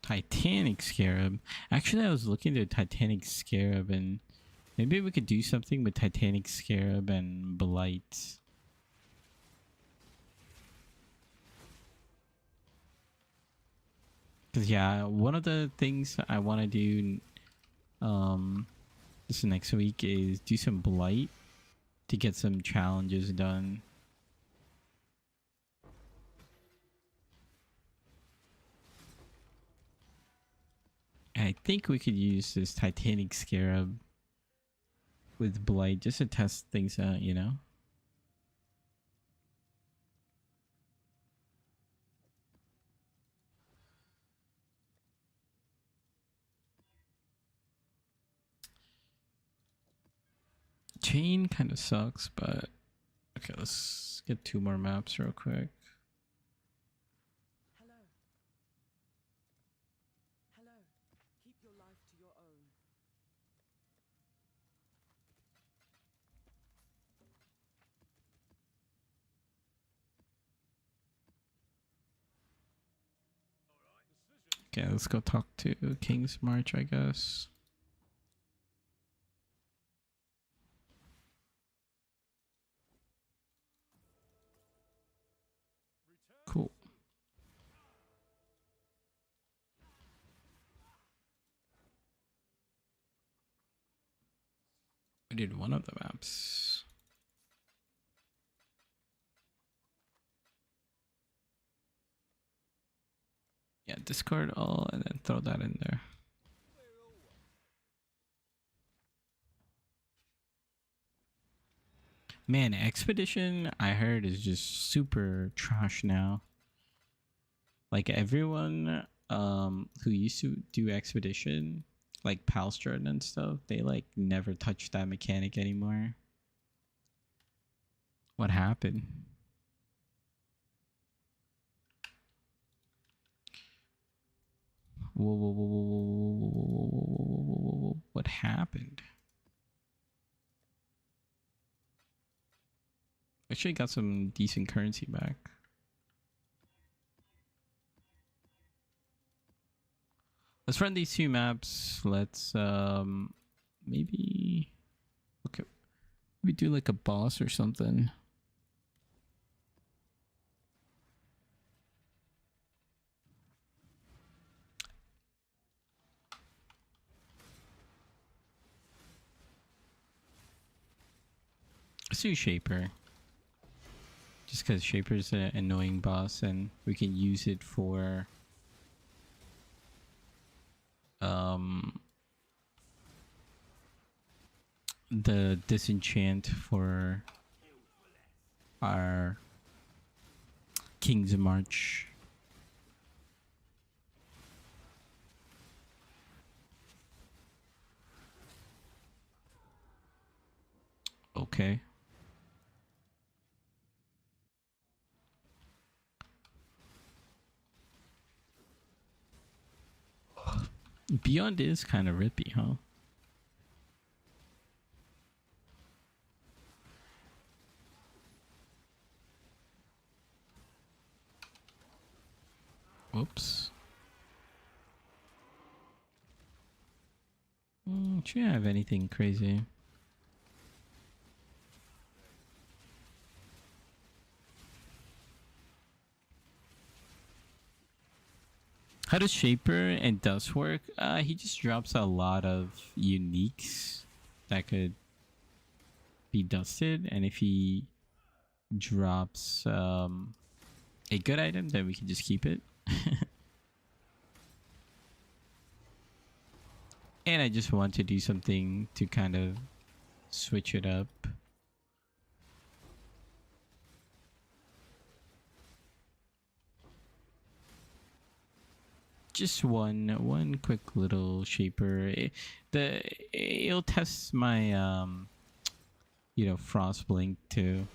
Titanic Scarab. Actually, I was looking at Titanic Scarab and maybe we could do something with Titanic Scarab and Blight. Because yeah, one of the things I want to do this next week is do some Blight to get some challenges done. And I think we could use this Titanic Scarab with Blight just to test things out, you know? Chain kind of sucks, but okay, let's get 2 more maps real quick. Hello. Hello. Keep your life to your own. Okay, let's go talk to King's March, I guess. Cool. I did one of the maps. Yeah, discard all and then throw that in there. Man, Expedition, I heard, is just super trash now. Like everyone who used to do Expedition, like Palstron and stuff, they like never touch that mechanic anymore. What happened? Whoa, whoa, whoa, whoa, whoa, whoa, whoa, whoa, whoa, whoa, whoa, whoa. What happened? Actually got some decent currency back. Let's run these two maps. Let's maybe okay. We do like a boss or something. Let's do Shaper. Just because Shaper's an annoying boss and we can use it for the disenchant for our King's March. Okay. Beyond is kind of rippy, huh? Whoops. Do you have anything crazy? How does Shaper and Dust work? He just drops a lot of uniques that could be dusted, and if he drops a good item, then we can just keep it. And I just want to do something to kind of switch it up. Just one quick little Shaper. It'll test my you know, Frost Blink too.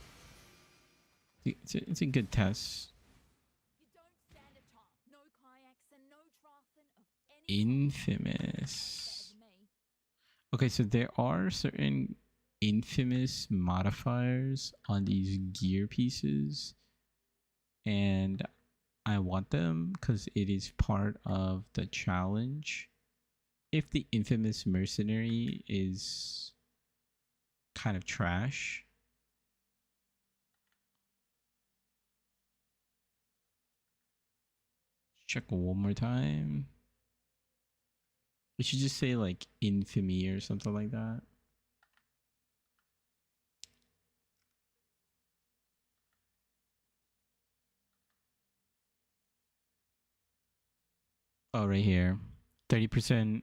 It's a good test. You don't stand a chance. No kayaks and no Trothan of any kind. Infamous. Better than me. Okay, so there are certain infamous modifiers on these gear pieces, and I want them because it is part of the challenge. If the infamous mercenary is kind of trash, check one more time. We should just say like infamy or something like that. Oh, right here. 30%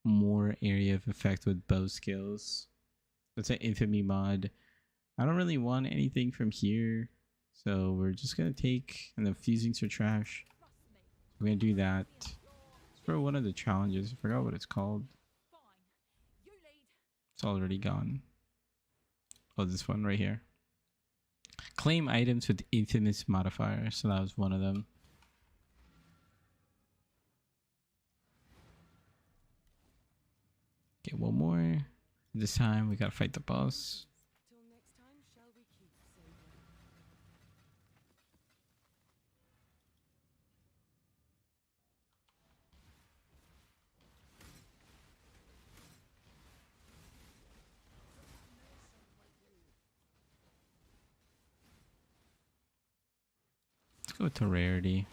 more area of effect with bow skills. That's an infamy mod. I don't really want anything from here, so we're just gonna take, and the fusings are trash. Trust me. We're gonna do that. You're It's for one of the challenges. I forgot what it's called. fine. You lead. It's already gone. Oh, this one right here. Claim items with infamous modifier. So that was one of them. Okay, one more. This time we gotta fight the boss. Till next time, shall we keep, Savior? Let's go with the rarity.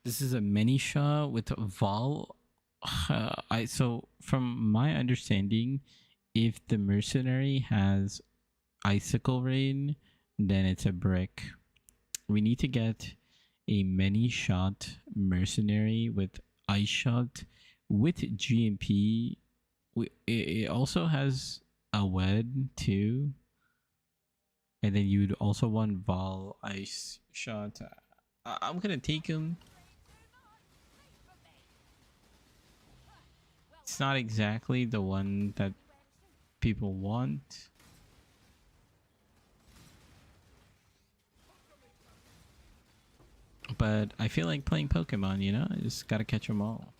This is a mini shot with Vol. So from my understanding, if the mercenary has icicle rain, then it's a brick. We need to get a many shot mercenary with ice shot with GMP. It also has a wed too, and then you'd also want Vol ice shot. I'm gonna take him. It's not exactly the one that people want. But I feel like playing Pokemon, you know? I just gotta catch them all.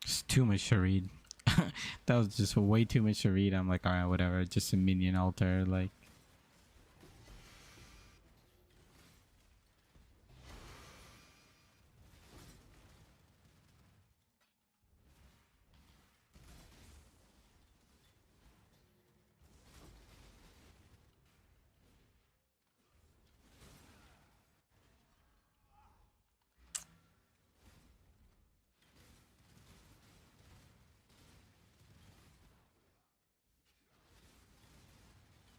It's too much to read. That was just way too much to read. I'm like, alright, whatever. Just a minion altar, like.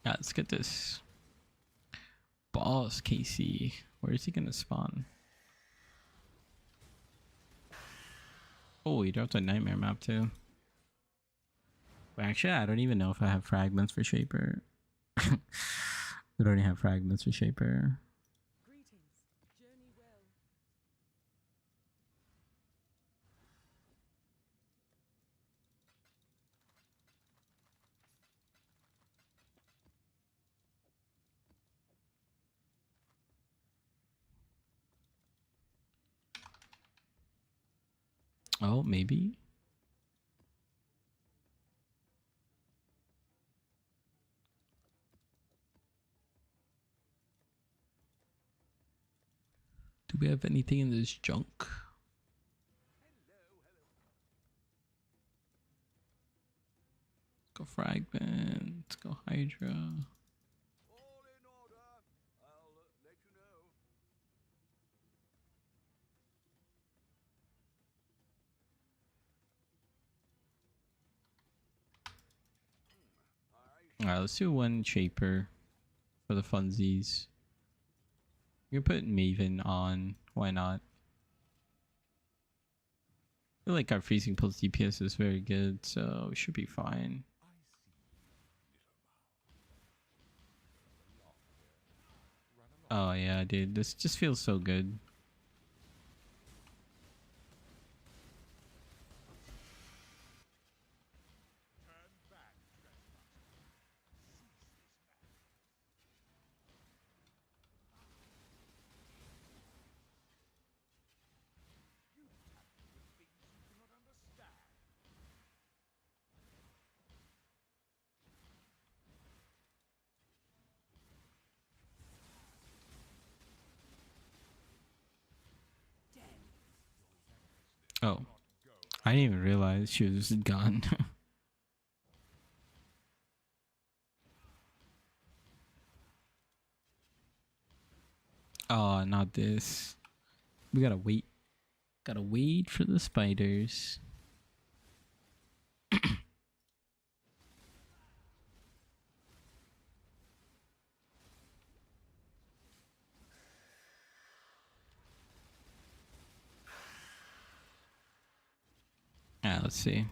Yeah, let's get this boss, KC. Where is he gonna spawn? Oh, he dropped a nightmare map too. Well, actually, I don't even know if I have fragments for Shaper. I don't even have fragments for Shaper. Greetings. Journey well. Oh, maybe. Do we have anything in this junk? Let's go fragment. Let's go Hydra. All in order. I'll let you know. Alright, let's do one Shaper for the funsies. You can put Maven on. Why not? I feel like our freezing pulse DPS is very good, so we should be fine. Oh yeah, dude, this just feels so good. Oh, I didn't even realize she was gone. Oh, not this. We gotta wait. Gotta wait for the spiders. Ah, let's see.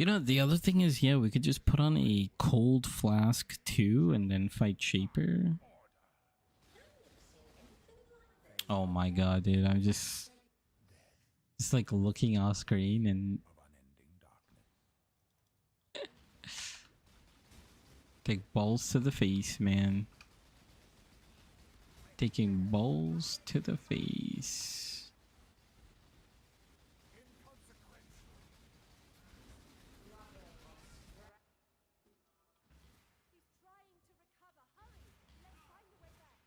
You know, the other thing is, yeah, we could just put on a cold flask too and then fight Shaper. Oh my god, dude, I'm just like looking off screen and take balls to the face, man. Taking balls to the face. He's trying to recover. Hurry! Let's find a way back.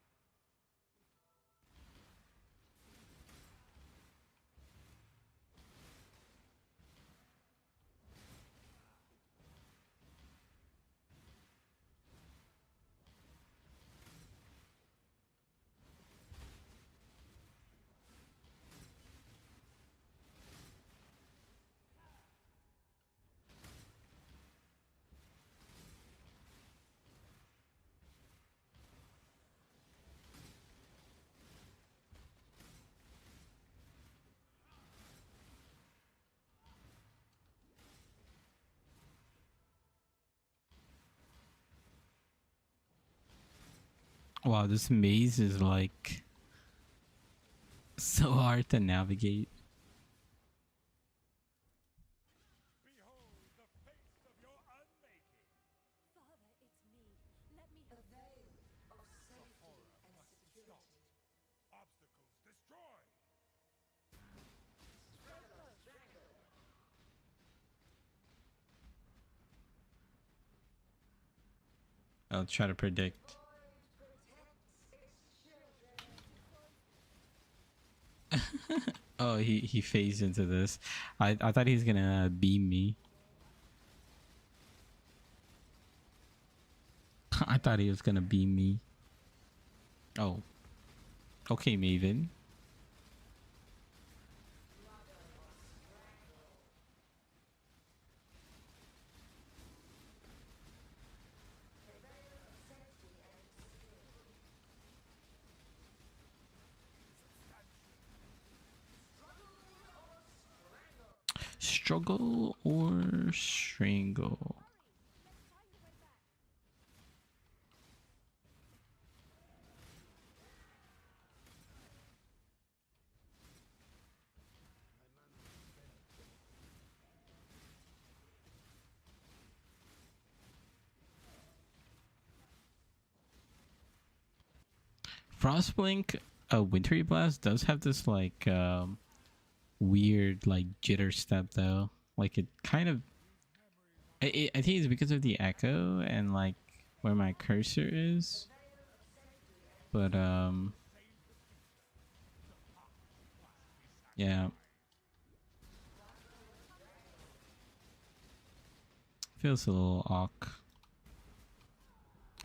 Wow, this maze is like so hard to navigate. Behold the face of your unmaking. Father, it's me. Let me help. Obstacles destroyed. I'll try to predict. Oh, he phased into this. I thought he was gonna beam me. I thought he was gonna beam me. Oh. Okay, Maven. Struggle or strangle? Frostblink, Wintry Blast does have this like weird like jitter step though. Like it kind of, I think it's because of the echo and like where my cursor is. But yeah. Feels a little awk.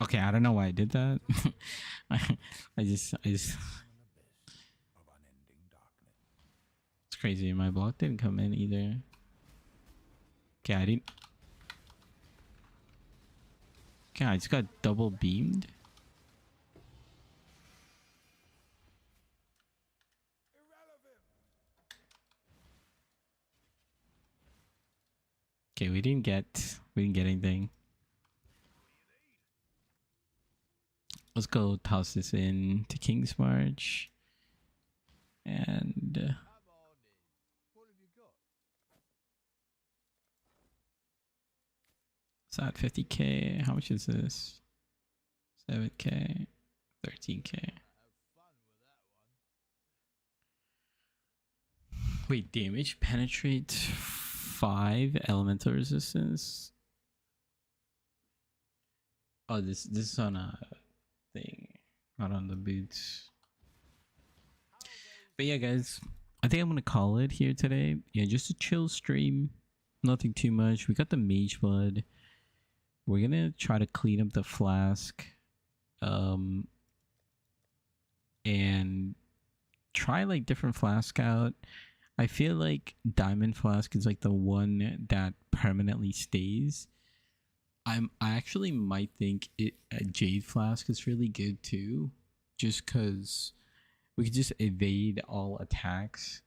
Okay, I don't know why I did that. I just Of unending darkness. it's crazy. My block didn't come in either. Okay, I didn't. Okay, I just got double beamed. Irrelevant. Okay, we didn't get anything. Let's go toss this in to King's March. And Come on in. What have you got? it's at 50k. How much is this? 7k, 13k. Have fun with that one. Wait, damage penetrates 5 elemental resistance. Oh, this is on a thing, not on the boots. But yeah, guys, I think I'm gonna call it here today. Yeah, just a chill stream, nothing too much. We got the Mageblood. We're gonna try to clean up the flask, and try like different flask out. I feel like Diamond Flask is like the one that permanently stays. I actually might think a Jade Flask is really good too, just because we could just evade all attacks,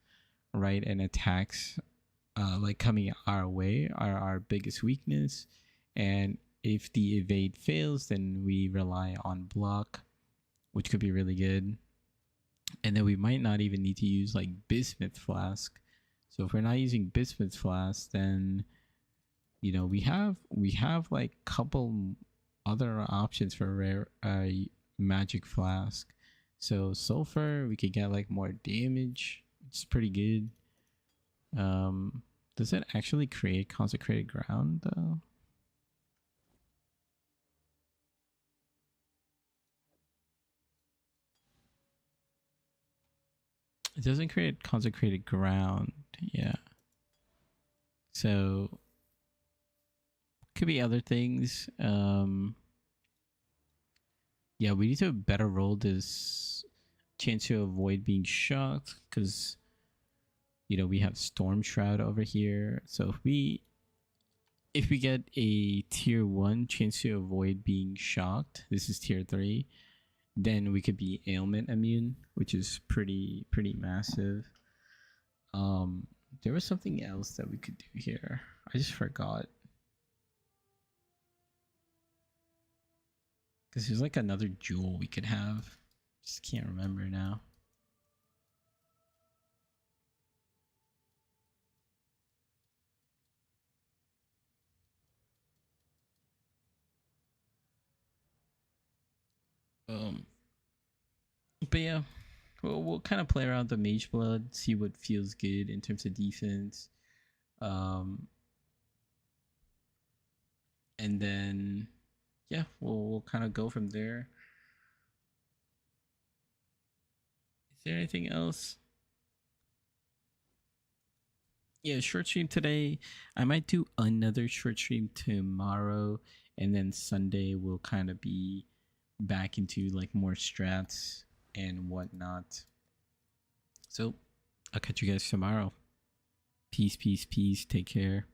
right? And attacks like coming our way are our biggest weakness, and if the evade fails, then we rely on block, which could be really good. And then we might not even need to use like Bismuth Flask. So if we're not using Bismuth Flask, then we have like couple other options for rare magic flask. So sulfur, we could get like more damage. It's pretty good. Does it actually create consecrated ground though? It doesn't create consecrated ground. Yeah. So could be other things. Yeah, we need to better roll this chance to avoid being shocked, because we have Storm Shroud over here. So if we get a tier 1 chance to avoid being shocked, this is tier 3, then we could be ailment immune, which is pretty massive. There was something else that we could do here. I just forgot. Because there's like another jewel we could have. Just can't remember now. But yeah, we'll kind of play around the Mageblood, see what feels good in terms of defense. And then yeah, we'll kind of go from there. Is there anything else? Yeah, short stream today. I might do another short stream tomorrow, and then Sunday will kind of be back into like more strats and whatnot. So I'll catch you guys tomorrow. Peace. Take care.